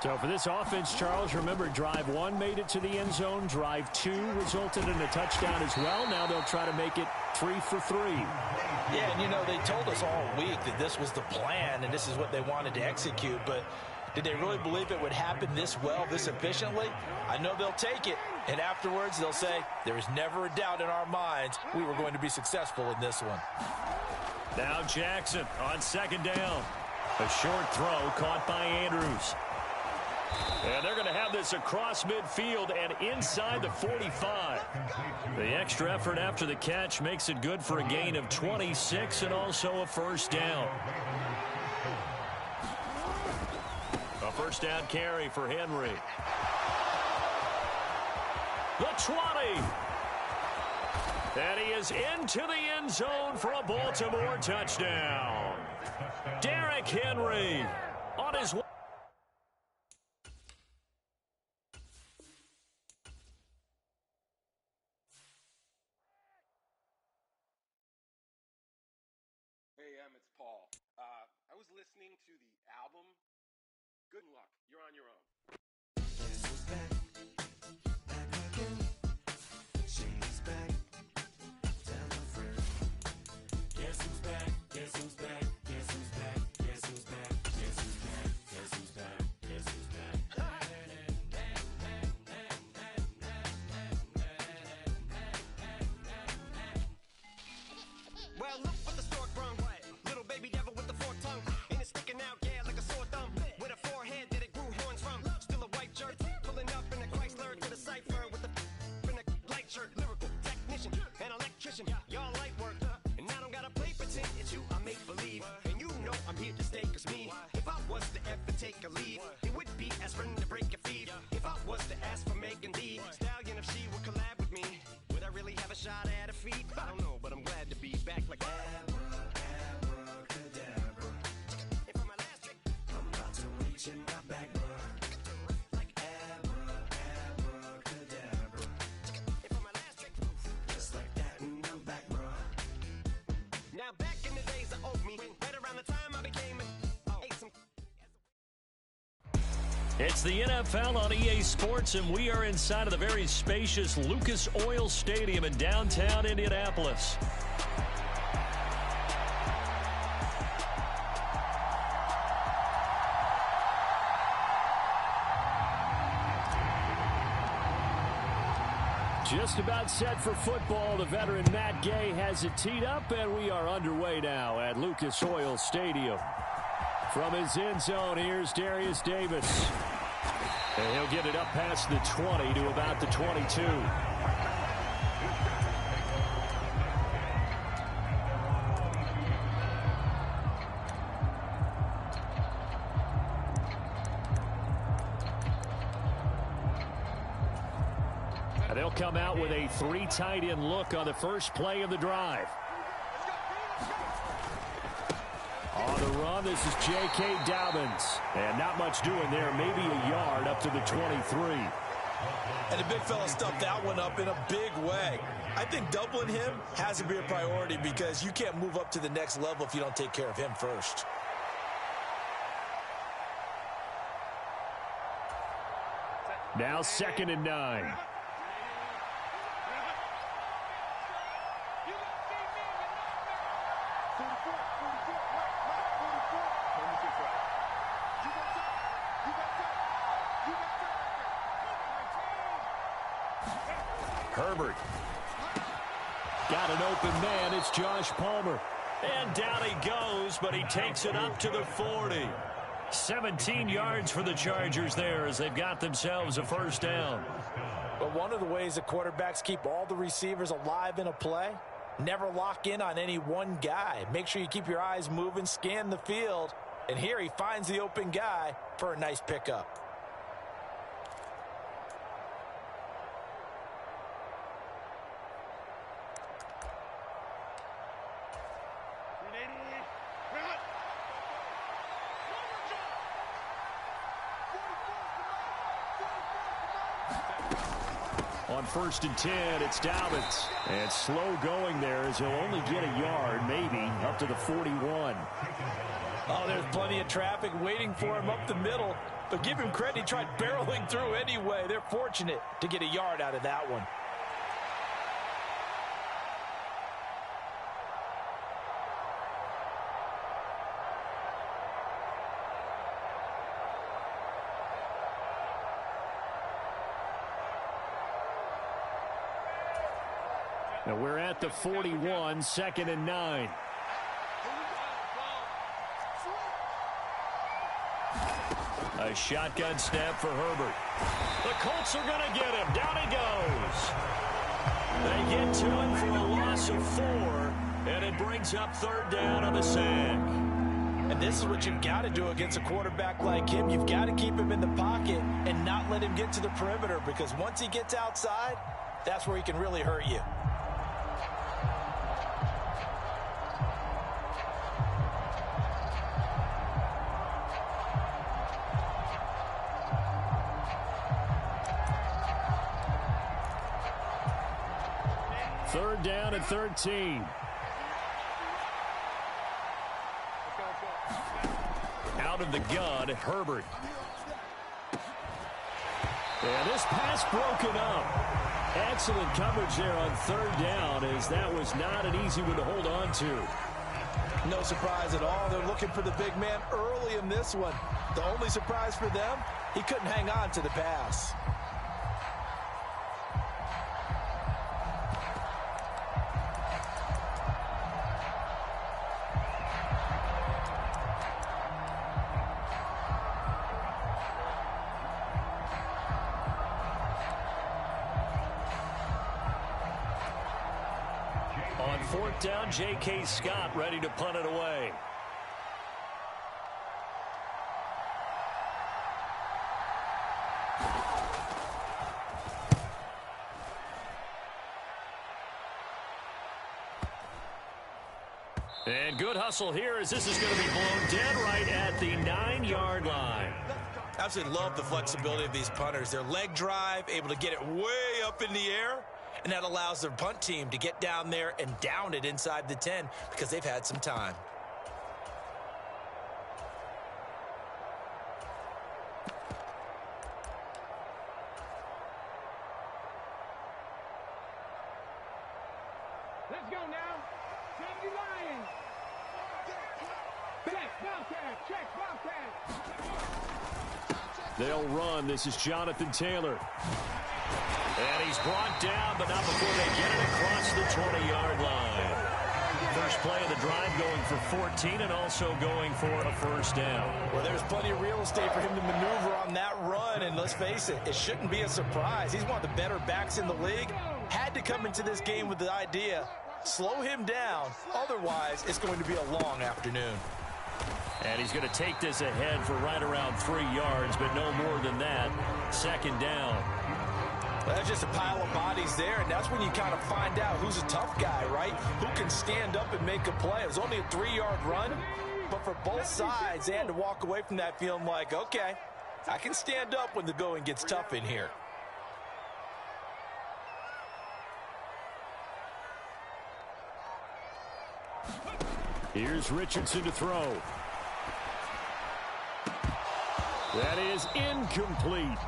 Speaker 2: So for this offense, Charles, remember, drive 1 made it to the end zone. Drive 2 resulted in a touchdown as well. Now they'll try to make it 3 for 3.
Speaker 6: Yeah, and you know, they told us all week that this was the plan and this is what they wanted to execute. But did they really believe it would happen this well, this efficiently? I know they'll take it. And afterwards, they'll say, there was never a doubt in our minds we were going to be successful in this one.
Speaker 2: Now Jackson on second down. A short throw caught by Andrews. And they're going to have this across midfield and inside the 45. The extra effort after the catch makes it good for a gain of 26 and also a first down. A first down carry for Henry. The 20. And he is into the end zone for a Baltimore touchdown. Derrick Henry on his way.
Speaker 9: Hey, it's Paul. I was listening to the album. Good luck. You're on your own.
Speaker 4: Guess who's back? Back again. She's back. Tell a friend. Guess who's back? Guess who's back? Guess who's back? Guess who's back? Guess who's back? Guess who's back? Guess who's back?
Speaker 10: Well, look what the stork brung. Little baby devil with the forked tongue. And it's sticking out, yeah, like a sore thumb. With a forehead that it grew horns from. Still a white shirt, pulling up in a Chrysler to the cipher with the in a light shirt. Lyrical technician, an electrician. Y'all light work, and I don't gotta play pretend. It's you, I make believe. And you know I'm here to stay, cause me, if I was to ever take a lead, it would be aspirin to break your feet. If I was to ask for Megan D Stallion, if she would collab with me, would I really have a shot at her feet? I don't know, but I'm glad to be back like
Speaker 4: Abracadabra.
Speaker 10: And for my last trick,
Speaker 4: I'm about to reach in my back, bruh.
Speaker 10: like
Speaker 4: Abracadabra.
Speaker 10: and for my last trick,
Speaker 4: Just like that, and I'm back, bruh.
Speaker 10: now back in the days of old me, right around the time I became ate some.
Speaker 2: It's the NFL on EA Sports, and we are inside of the very spacious Lucas Oil Stadium in downtown Indianapolis. Just about set for football. The veteran Matt Gay has it teed up, and we are underway now at Lucas Oil Stadium. From his end zone, here's Darius Davis. And he'll get it up past the 20 to about the 22. And they'll come out with a 3 tight end look on the first play of the drive. On the run, this is J.K. Dobbins. And not much doing there, maybe a yard up to the 23.
Speaker 6: And the big fella stuffed that one up in a big way. I think doubling him has to be a priority because you can't move up to the next level if you don't take care of him first.
Speaker 2: Now 2nd and 9.
Speaker 1: You got
Speaker 2: Herbert. Got an open man. It's Josh Palmer. And down he goes, but he takes it up to the 40. 17 yards for the Chargers there as they've got themselves a first down.
Speaker 6: But one of the ways that quarterbacks keep all the receivers alive in a play, never lock in on any one guy. Make sure you keep your eyes moving, scan the field. And here he finds the open guy for a nice pickup.
Speaker 2: On 1st and 10, it's Dobbins. And slow going there as he'll only get a yard, maybe, up to the 41.
Speaker 6: Oh, there's plenty of traffic waiting for him up the middle. But give him credit, he tried barreling through anyway. They're fortunate to get a yard out of that one.
Speaker 2: Now we're at the 41, 2nd and 9. A shotgun snap for Herbert. The Colts are going to get him. Down he goes. They get to him for a loss of 4, and it brings up 3rd down on the sack.
Speaker 6: And this is what you've got to do against a quarterback like him. You've got to keep him in the pocket and not let him get to the perimeter, because once he gets outside, that's where he can really hurt you.
Speaker 2: Third down and 13. Out of the gun, Herbert. And this pass broken up. Excellent coverage there on 3rd down, as that was not an easy one to hold on to.
Speaker 6: No surprise at all. They're looking for the big man early in this one. The only surprise for them, he couldn't hang on to the pass.
Speaker 2: On 4th down, J.K. Scott ready to punt it away. And good hustle here, as this is going to be blown dead right at the 9-yard line.
Speaker 5: Absolutely love the flexibility of these punters. Their leg drive, able to get it way up in the air, and that allows their punt team to get down there and down it inside the 10 because they've had some time.
Speaker 10: Let's go now. 70 Lions. Check, Bobcat. Check, Bobcat.
Speaker 2: They'll run. This is Jonathan Taylor. And he's brought down, but not before they get it across the 20-yard line. First play of the drive going for 14 and also going for a first down.
Speaker 6: Well, there's plenty of real estate for him to maneuver on that run, and let's face it, it shouldn't be a surprise. He's one of the better backs in the league. Had to come into this game with the idea, slow him down, otherwise it's going to be a long afternoon.
Speaker 2: And he's going to take this ahead for right around 3 yards, but no more than that. 2nd down.
Speaker 6: Well, that's just a pile of bodies there, and that's when you kind of find out who's a tough guy, right? Who can stand up and make a play. It was only a 3-yard run, but for both sides, they had to walk away from that feeling like, okay, I can stand up when the going gets tough in here.
Speaker 2: Here's Richardson to throw. That is incomplete.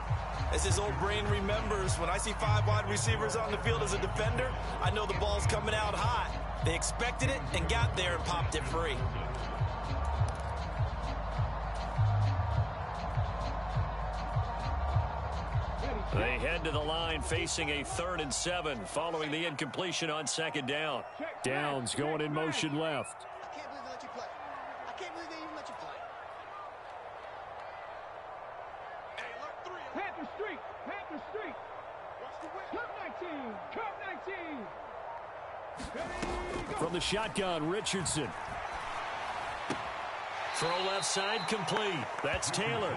Speaker 5: As his old brain remembers, when I see 5 wide receivers on the field as a defender, I know the ball's coming out hot. They expected it and got there and popped it free.
Speaker 2: They head to the line facing a 3rd and 7 following the incompletion on 2nd down. Downs going in motion left.
Speaker 10: I can't believe they let you play. I can't believe they even let you play. Hey, look, 3. Panther Street. Panther Street. Watch the win. Curve 19. Curve 19.
Speaker 2: From the shotgun, Richardson. Throw left side complete. That's Taylor.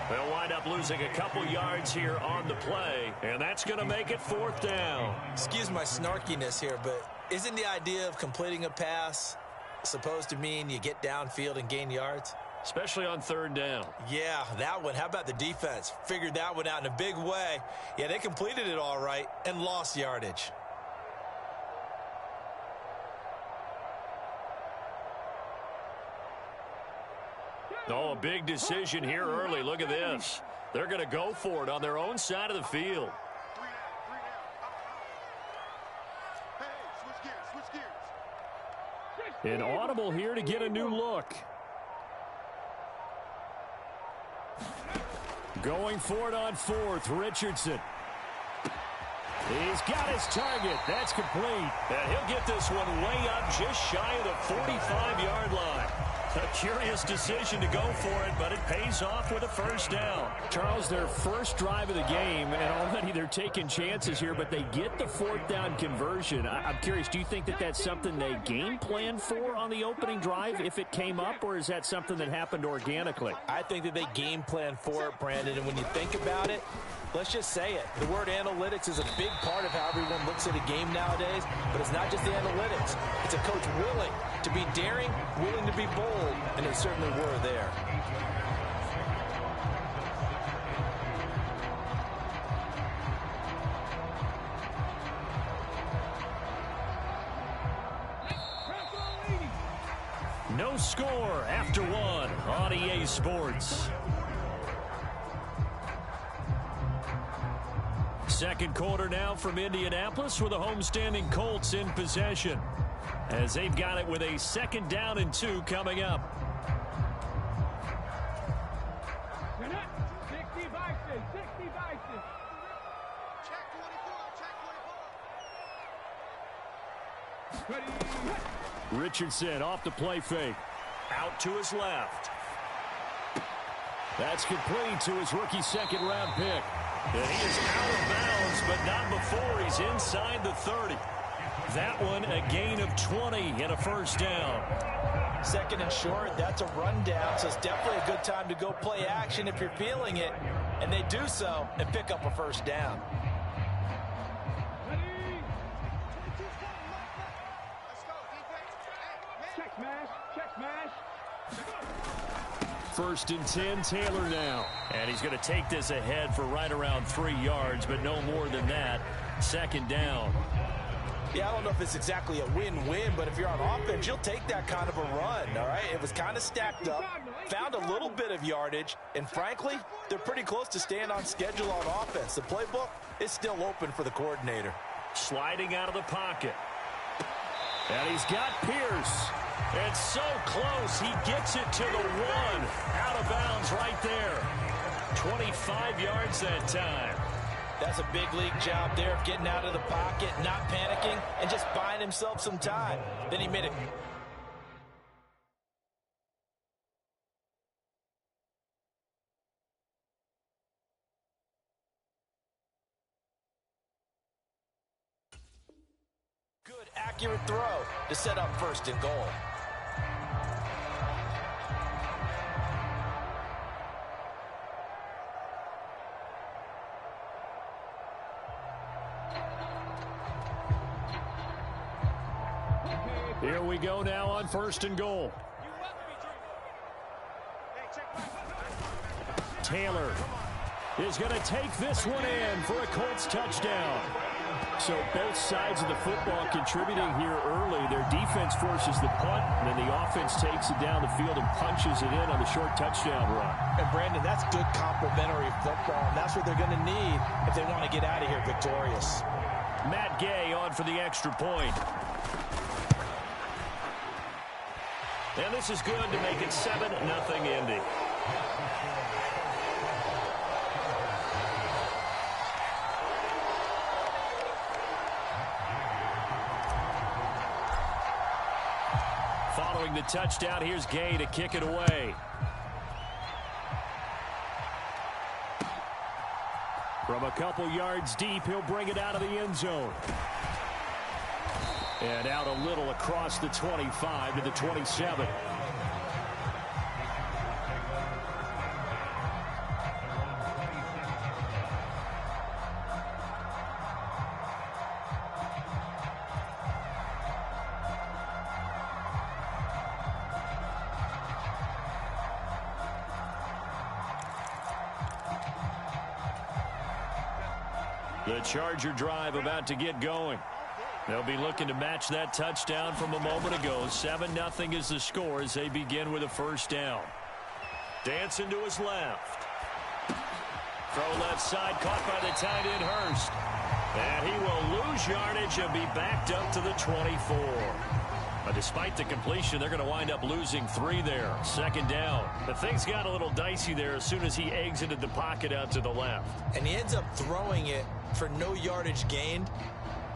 Speaker 2: They'll wind up losing a couple yards here on the play, and that's going to make it 4th down.
Speaker 5: Excuse my snarkiness here, but isn't the idea of completing a pass supposed to mean you get downfield and gain yards?
Speaker 2: Especially on 3rd down.
Speaker 5: Yeah, that one. How about the defense? Figured that one out in a big way. Yeah, they completed it all right and lost yardage.
Speaker 2: Oh, a big decision here early. Look at this. They're going to go for it on their own side of the field.
Speaker 10: 3 down.
Speaker 2: An audible here to get a new look. Going for it on 4th, Richardson. He's got his target. That's complete. And he'll get this one way up just shy of the 45-yard line. A curious decision to go for it, but it pays off with a 1st down. Charles, their first drive of the game, and already they're taking chances here, but they get the 4th down conversion. I'm curious, do you think that that's something they game planned for on the opening drive if it came up, or is that something that happened organically?
Speaker 5: I think that they game planned for it, Brandon, and when you think about it, let's just say it. The word analytics is a big part of how everyone looks at a game nowadays, but it's not just the analytics. It's a coach willing to be daring, willing to be bold, and they certainly were there.
Speaker 2: No score after 1 on EA Sports. 2nd quarter now from Indianapolis with the homestanding Colts in possession, as they've got it with a 2nd down and 2 coming up.
Speaker 10: 60 Bison. Check 24. Ready.
Speaker 2: Richardson off the play fake. Out to his left. That's complete to his rookie 2nd-round pick. And he is out of bounds, but not before he's inside the 30. That one a gain of 20 and a 1st down.
Speaker 5: 2nd and short, that's a rundown, so it's definitely a good time to go play action if you're feeling it. And they do so and pick up a 1st down.
Speaker 10: Check smash.
Speaker 2: 1st and 10, Taylor now. And he's going to take this ahead for right around 3 yards, but no more than that. 2nd down.
Speaker 5: Yeah, I don't know if it's exactly a win-win, but if you're on offense, you'll take that kind of a run, all right? It was kind of stacked up, found a little bit of yardage, and frankly, they're pretty close to staying on schedule on offense. The playbook is still open for the coordinator.
Speaker 2: Sliding out of the pocket. And he's got Pierce. And so close, he gets it to the 1. Out of bounds right there. 25 yards that time.
Speaker 5: That's a big league job there of getting out of the pocket, not panicking, and just buying himself some time. Then he made it. Good, accurate throw to set up 1st and goal.
Speaker 2: Here we go now on 1st and goal. Taylor is going to take this one in for a Colts touchdown. So both sides of the football contributing here early. Their defense forces the punt, and then the offense takes it down the field and punches it in on the short touchdown run.
Speaker 5: And Brandon, that's good complementary football, and that's what they're going to need if they want to get out of here victorious.
Speaker 2: Matt Gay on for the extra point. And this is good to make it 7-0 Indy. Throwing the touchdown, here's Gay to kick it away. From a couple yards deep, he'll bring it out of the end zone. And out a little across the 25 to the 27. The Charger drive about to get going. They'll be looking to match that touchdown from a moment ago. 7-0 is the score as they begin with a first down. Dancing to his left. Throw left side, caught by the tight end Hurst. And he will lose yardage and be backed up to the 24. Despite the completion, they're going to wind up losing 3 there. Second down. But things got a little dicey there as soon as he exited the pocket out to the left.
Speaker 5: And he ends up throwing it for no yardage gained.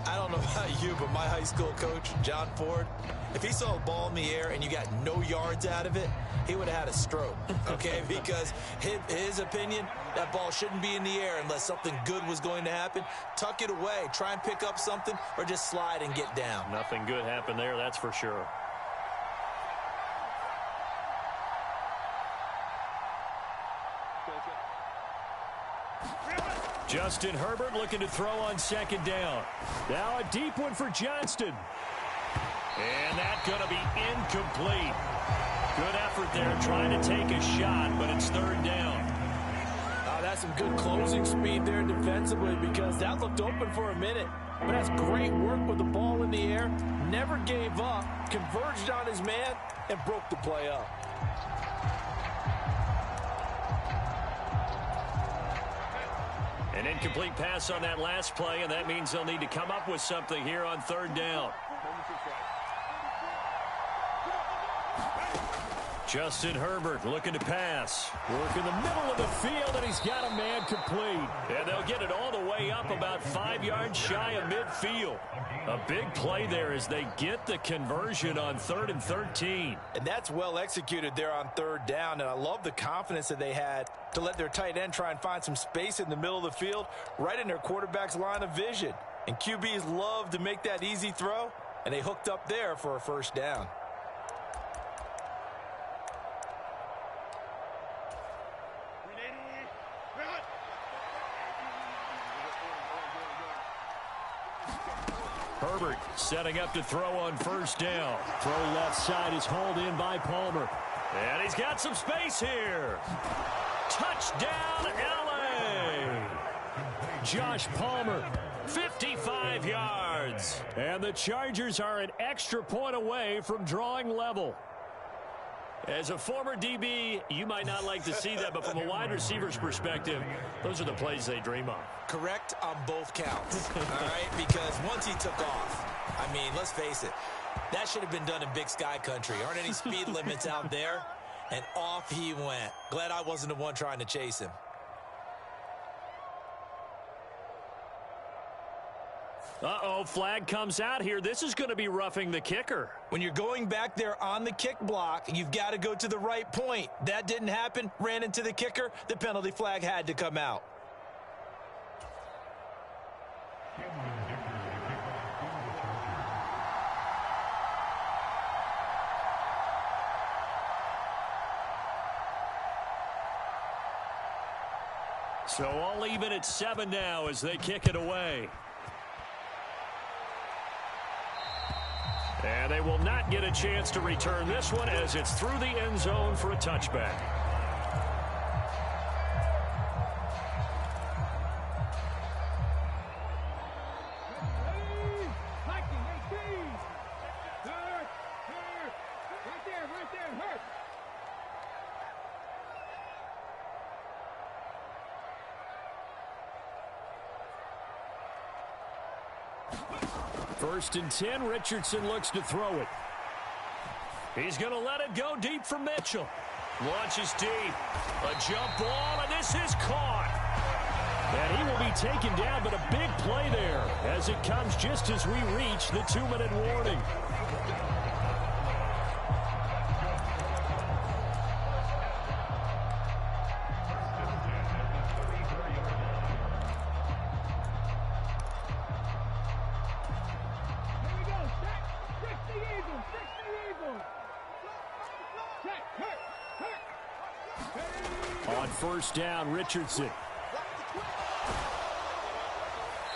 Speaker 5: I don't know about you, but my high school coach, John Ford, if he saw a ball in the air and you got no yards out of it, he would have had a stroke, okay? Because his opinion, that ball shouldn't be in the air unless something good was going to happen. Tuck it away, try and pick up something, or just slide and get down.
Speaker 2: Nothing good happened there, that's for sure. Justin Herbert looking to throw on second down. Now a deep one for Johnston. And that's going to be incomplete. Good effort there trying to take a shot, but it's third down.
Speaker 6: That's some good closing speed there defensively because that looked open for a minute. But that's great work with the ball in the air. Never gave up, converged on his man, and broke the play up.
Speaker 2: An incomplete pass on that last play, and that means they'll need to come up with something here on third down. Justin Herbert looking to pass. Work in the middle of the field, and he's got a man complete. And they'll get it all the way up about 5 yards shy of midfield. A big play there as they get the conversion on 3rd and 13.
Speaker 6: And that's well executed there on third down, and I love the confidence that they had to let their tight end try and find some space in the middle of the field, right in their quarterback's line of vision. And QBs love to make that easy throw, and they hooked up there for a first down.
Speaker 2: Herbert setting up to throw on first down. Throw left side is hauled in by Palmer. And he's got some space here. Touchdown, LA! Josh Palmer, 55 yards. And the Chargers are an extra point away from drawing level. As a former DB, you might not like to see that, but from a wide receiver's perspective, those are the plays they dream of.
Speaker 5: Correct on both counts, all right? Because once he took off, I mean, let's face it, that should have been done in Big Sky Country. Aren't any speed limits out there? And off he went. Glad I wasn't the one trying to chase him.
Speaker 2: Uh-oh, flag comes out here. This is going to be roughing the kicker.
Speaker 5: When you're going back there on the kick block, you've got to go to the right point. That didn't happen. Ran into the kicker. The penalty flag had to come out.
Speaker 2: So all even at 7 now as they kick it away. And they will not get a chance to return this one as it's through the end zone for a touchback. First and 10, Richardson looks to throw it. He's going to let it go deep for Mitchell. Launches deep. A jump ball, and this is caught. And he will be taken down, but a big play there as it comes just as we reach the 2-minute warning. On first down, Richardson.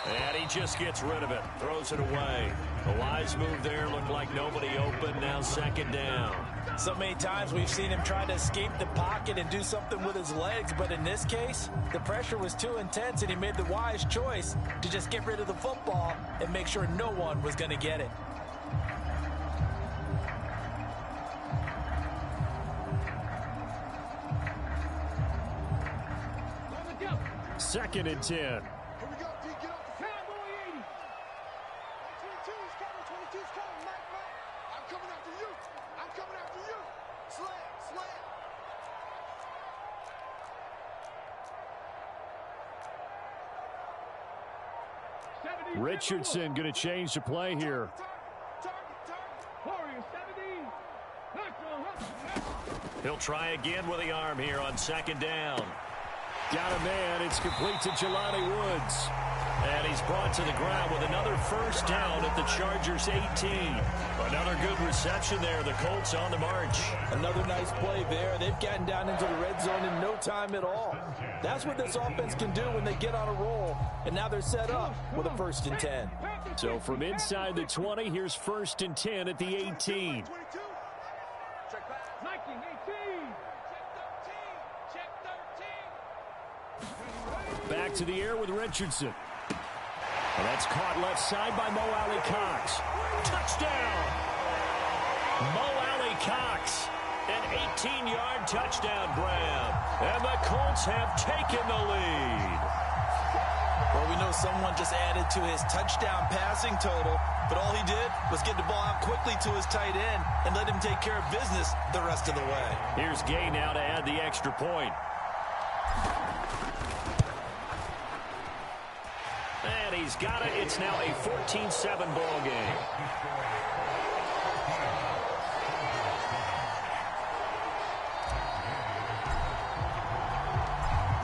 Speaker 2: And he just gets rid of it. Throws it away. A wise move there. Looked like nobody open. Now second down.
Speaker 5: So many times we've seen him try to escape the pocket and do something with his legs. But in this case, the pressure was too intense, and he made the wise choice to just get rid of the football and make sure no one was going to get it.
Speaker 2: Second and 10. Richardson going to change the play here. He'll try again with the arm here on second down. Got a man. It's complete to Jelani Woods. And he's brought to the ground with another first down at the Chargers' 18. Another good reception there. The Colts on the march.
Speaker 5: Another nice play there. They've gotten down into the red zone in no time at all. That's what this offense can do when they get on a roll. And now they're set up with a 1st and 10.
Speaker 2: So from inside the 20, here's 1st and 10 at the 18. Back to the air with Richardson. And that's caught left side by Mo Alley Cox. Touchdown! Mo Alley Cox. An 18-yard touchdown grab. And the Colts have taken the lead.
Speaker 5: Well, we know someone just added to his touchdown passing total, but all he did was get the ball out quickly to his tight end and let him take care of business the rest of the way.
Speaker 2: Here's Gay now to add the extra point. And he's got it. It's now a 14-7 ball game.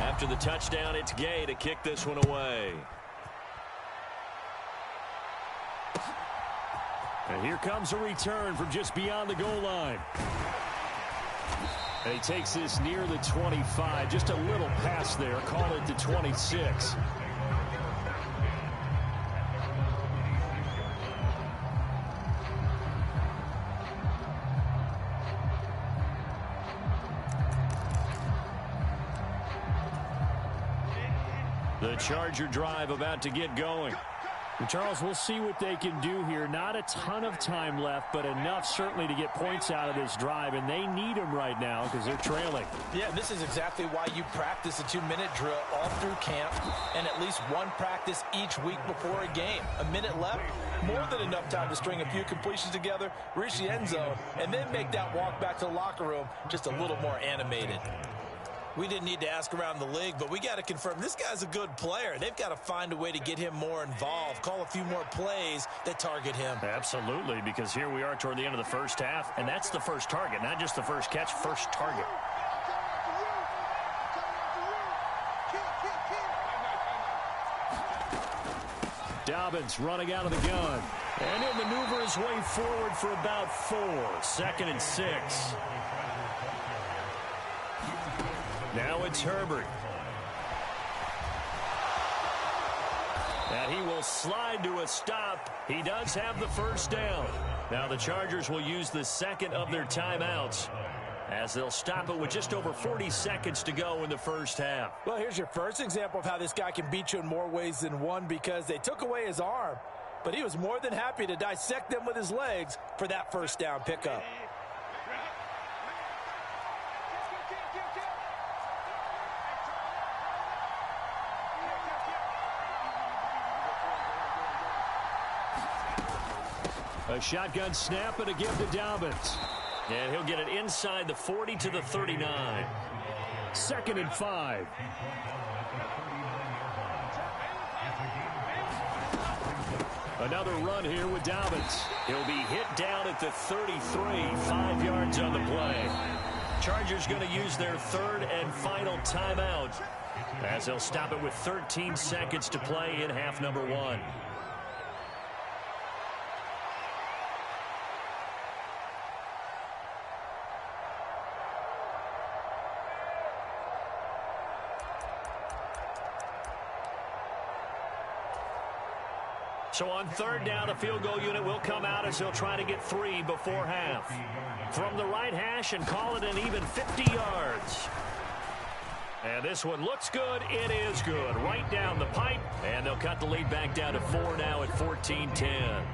Speaker 2: After the touchdown, it's Gay to kick this one away. And here comes a return from just beyond the goal line. And he takes this near the 25. Just a little pass there. Call it the 26. The Charger drive about to get going. And Charles, we'll see what they can do here. Not a ton of time left, but enough certainly to get points out of this drive, and they need them right now because they're trailing.
Speaker 5: Yeah, this is exactly why you practice a 2-minute drill all through camp and at least one practice each week before a game. A minute left, more than enough time to string a few completions together, reach the end zone, and then make that walk back to the locker room just a little more animated. We didn't need to ask around the league, but we got to confirm this guy's a good player. They've got to find a way to get him more involved, call a few more plays that target him.
Speaker 2: Absolutely, because here we are toward the end of the first half, and that's the first target, not just the first catch, first target. Dobbins running out of the gun, and he'll maneuver his way forward for about 4. 2nd and 6. Now it's Herbert. And he will slide to a stop. He does have the first down. Now the Chargers will use the second of their timeouts as they'll stop it with just over 40 seconds to go in the first half.
Speaker 5: Well, here's your first example of how this guy can beat you in more ways than one, because they took away his arm, but he was more than happy to dissect them with his legs for that first down pickup.
Speaker 2: A shotgun snap and a give to Dobbins. And he'll get it inside the 40 to the 39. 2nd and 5. Another run here with Dobbins. He'll be hit down at the 33, 5 yards on the play. Chargers going to use their third and final timeout as they'll stop it with 13 seconds to play in half number 1. So on third down, the field goal unit will come out as they'll try to get 3 before half. From the right hash and call it an even 50 yards. And this one looks good. It is good. Right down the pipe. And they'll cut the lead back down to 4 now at 14-10.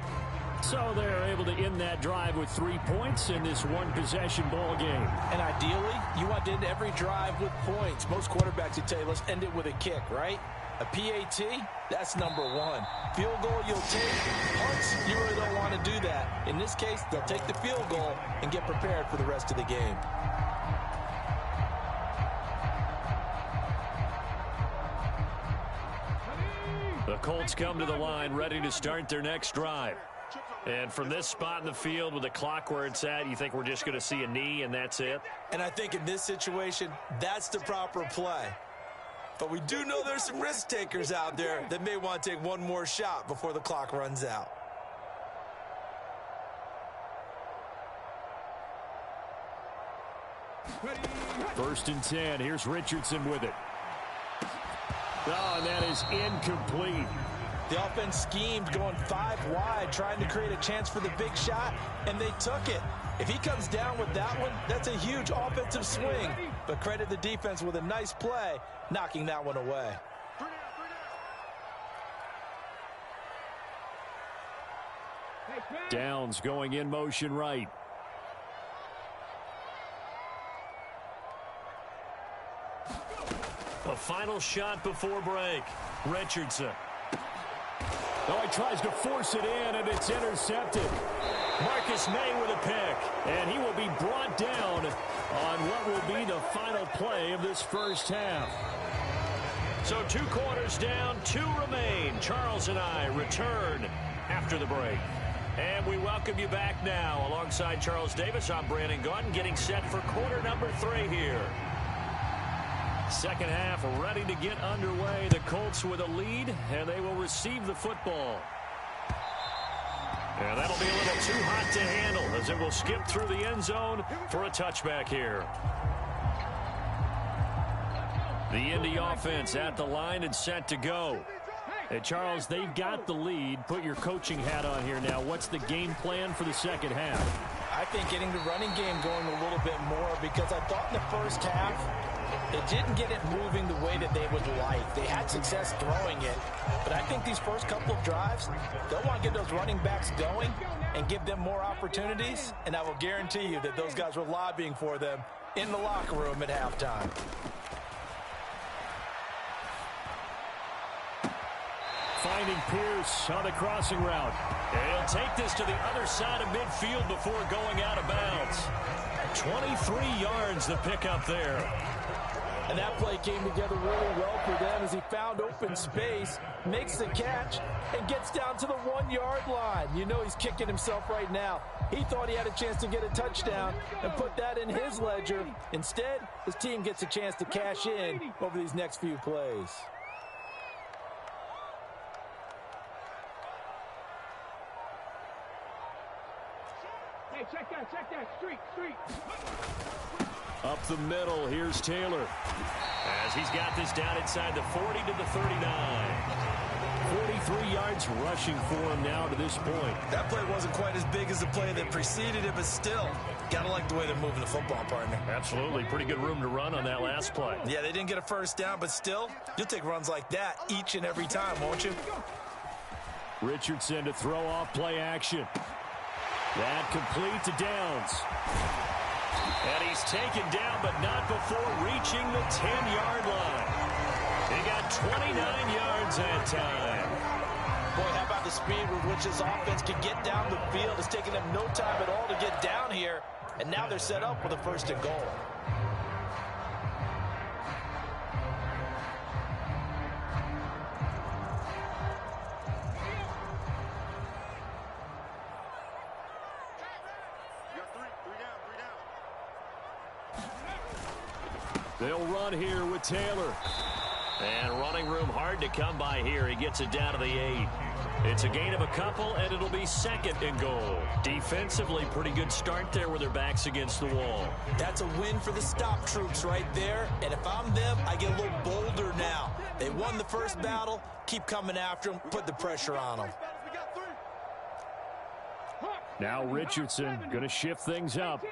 Speaker 11: So they're able to end that drive with 3 points in this one-possession ball game.
Speaker 5: And ideally, you want to end every drive with points. Most quarterbacks would tell you, let's end it with a kick, right? A PAT, that's number 1. Field goal you'll take. Punts, you really don't want to do that. In this case, they'll take the field goal and get prepared for the rest of the game.
Speaker 2: The Colts come to the line ready to start their next drive. And from this spot in the field with the clock where it's at, you think we're just going to see a knee and that's it?
Speaker 5: And I think in this situation, that's the proper play. But we do know there's some risk takers out there that may want to take one more shot before the clock runs out.
Speaker 11: First and 10. Here's Richardson with it. Oh, and that is incomplete.
Speaker 5: The offense schemed going 5 wide, trying to create a chance for the big shot, and they took it. If he comes down with that one, that's a huge offensive swing. But credit the defense with a nice play, knocking that one away.
Speaker 11: Downs going in motion right.
Speaker 2: A final shot before break. Richardson.
Speaker 11: Oh, he tries to force it in, and it's intercepted.
Speaker 2: Marcus May with a pick.
Speaker 11: And he will be brought down on what will be the final play of this first half.
Speaker 2: So 2 quarters down, 2 remain. Charles and I return after the break. And we welcome you back now. Alongside Charles Davis, I'm Brandon Gaudin, getting set for quarter number 3 here. Second half ready to get underway. The Colts with a lead, and they will receive the football. And that'll be a little too hot to handle as it will skip through the end zone for a touchback here. The Indy offense at the line and set to go.
Speaker 11: Hey, Charles, they've got the lead. Put your coaching hat on here now. What's the game plan for the second half?
Speaker 5: I think getting the running game going a little bit more, because I thought in the first half they didn't get it moving the way that they would like. They had success throwing it, but I think these first couple of drives, they'll want to get those running backs going and give them more opportunities, and I will guarantee you that those guys were lobbying for them in the locker room at halftime.
Speaker 11: Finding Pierce on the crossing route.
Speaker 2: And he'll take this to the other side of midfield before going out of bounds. 23 yards the pickup there.
Speaker 5: And that play came together really well for them as he found open space, makes the catch, and gets down to the 1-yard line. You know he's kicking himself right now. He thought he had a chance to get a touchdown and put that in his ledger. Instead, his team gets a chance to cash in over these next few plays.
Speaker 10: Hey, check that, street.
Speaker 11: Up the middle, here's Taylor.
Speaker 2: As he's got this down inside the 40 to the 39.
Speaker 11: 43 yards rushing for him now to this point.
Speaker 5: That play wasn't quite as big as the play that preceded it, but still, gotta like the way they're moving the football, partner.
Speaker 2: Absolutely. Pretty good room to run on that last play.
Speaker 5: Yeah, they didn't get a first down, but still, you'll take runs like that each and every time, won't you?
Speaker 11: Richardson to throw off play action. That complete to Downs.
Speaker 2: And he's taken down, but not before reaching the 10-yard line. He got 29 yards that time.
Speaker 5: Boy, how about the speed with which this offense can get down the field? It's taken them no time at all to get down here, and now they're set up with a first and goal.
Speaker 11: They'll run here with Taylor.
Speaker 2: And running room hard to come by here. He gets it down to the 8. It's a gain of a couple, and it'll be second and goal. Defensively, pretty good start there with their backs against the wall.
Speaker 5: That's a win for the stop troops right there. And if I'm them, I get a little bolder now. They won the first battle. Keep coming after them. Put the pressure on them.
Speaker 11: Now Richardson going to shift things up.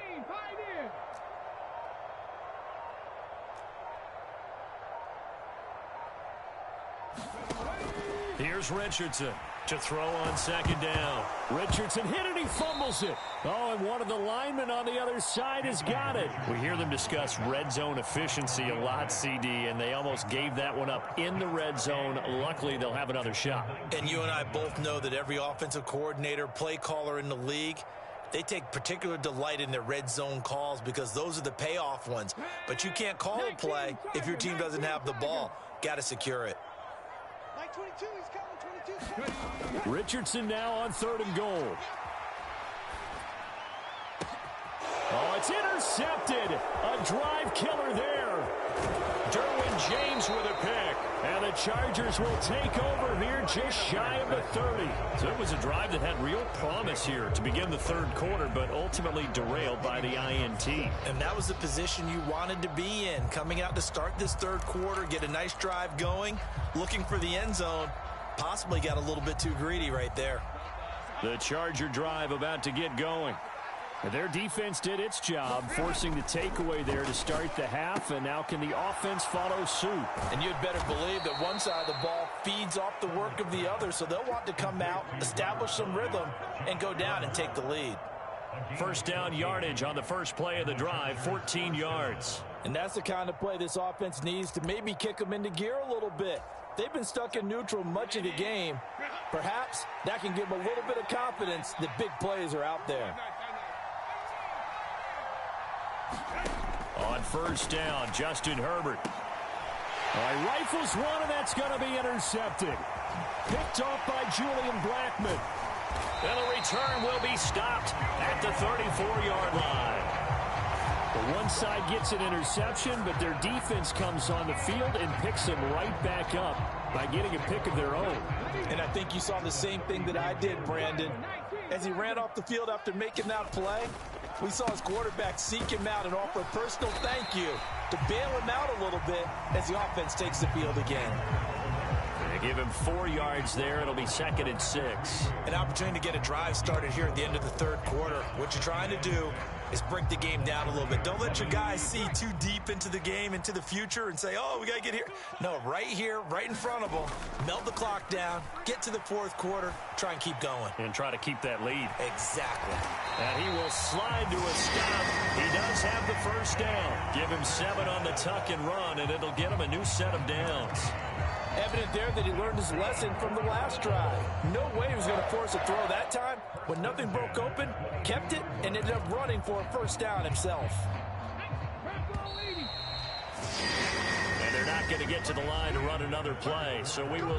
Speaker 11: Here's Richardson to throw on second down. Richardson hit it, he fumbles it. Oh, and one of the linemen on the other side has got it. We hear them discuss red zone efficiency a lot, CD, and they almost gave that one up in the red zone. Luckily, they'll have another shot.
Speaker 5: And you and I both know that every offensive coordinator, play caller in the league, they take particular delight in their red zone calls because those are the payoff ones. But you can't call a play if your team doesn't have the ball. Got to secure it.
Speaker 10: 22, he's coming, 22.
Speaker 11: Richardson now on 3rd and goal. Oh, it's intercepted. A drive killer there. Derwin James with a pick. And the Chargers will take over here just shy of the 30. So it was a drive that had real promise here to begin the 3rd quarter, but ultimately derailed by the INT.
Speaker 5: And that was the position you wanted to be in. Coming out to start this 3rd quarter, get a nice drive going, looking for the end zone. Possibly got a little bit too greedy right there.
Speaker 11: The Charger drive about to get going. Their defense did its job, forcing the takeaway there to start the half, and now can the offense follow suit?
Speaker 5: And you'd better believe that one side of the ball feeds off the work of the other, so they'll want to come out, establish some rhythm, and go down and take the lead.
Speaker 11: First down yardage on the first play of the drive, 14 yards.
Speaker 6: And that's the kind of play this offense needs to maybe kick them into gear a little bit. They've been stuck in neutral much of the game. Perhaps that can give them a little bit of confidence that big plays are out there.
Speaker 11: On first down, Justin Herbert. Rifles one, and that's going to be intercepted. Picked off by Julian Blackmon. And the return will be stopped at the 34-yard line. The one side gets an interception, but their defense comes on the field and picks them right back up by getting a pick of their own.
Speaker 6: And I think you saw the same thing that I did, Brandon. As he ran off the field after making that play, we saw his quarterback seek him out and offer a personal thank you to bail him out a little bit as the offense takes the field again.
Speaker 11: They give him 4 yards there. It'll be 2nd and 6.
Speaker 5: An opportunity to get a drive started here at the end of the 3rd quarter. What you're trying to do is break the game down a little bit. Don't let your guys see too deep into the game, into the future, and say, oh, we got to get here. No, right here, right in front of them. Melt the clock down, get to the 4th quarter, try and keep going.
Speaker 11: And try to keep that lead.
Speaker 5: Exactly.
Speaker 11: And he will slide to a stop. He does have the first down. Give him 7 on the tuck and run, and it'll get him a new set of downs.
Speaker 6: Evident there that he learned his lesson from the last drive. No way he was going to force a throw that time. When nothing broke open, kept it, and ended up running for a first down himself.
Speaker 11: And they're not going to get to the line to run another play, so we will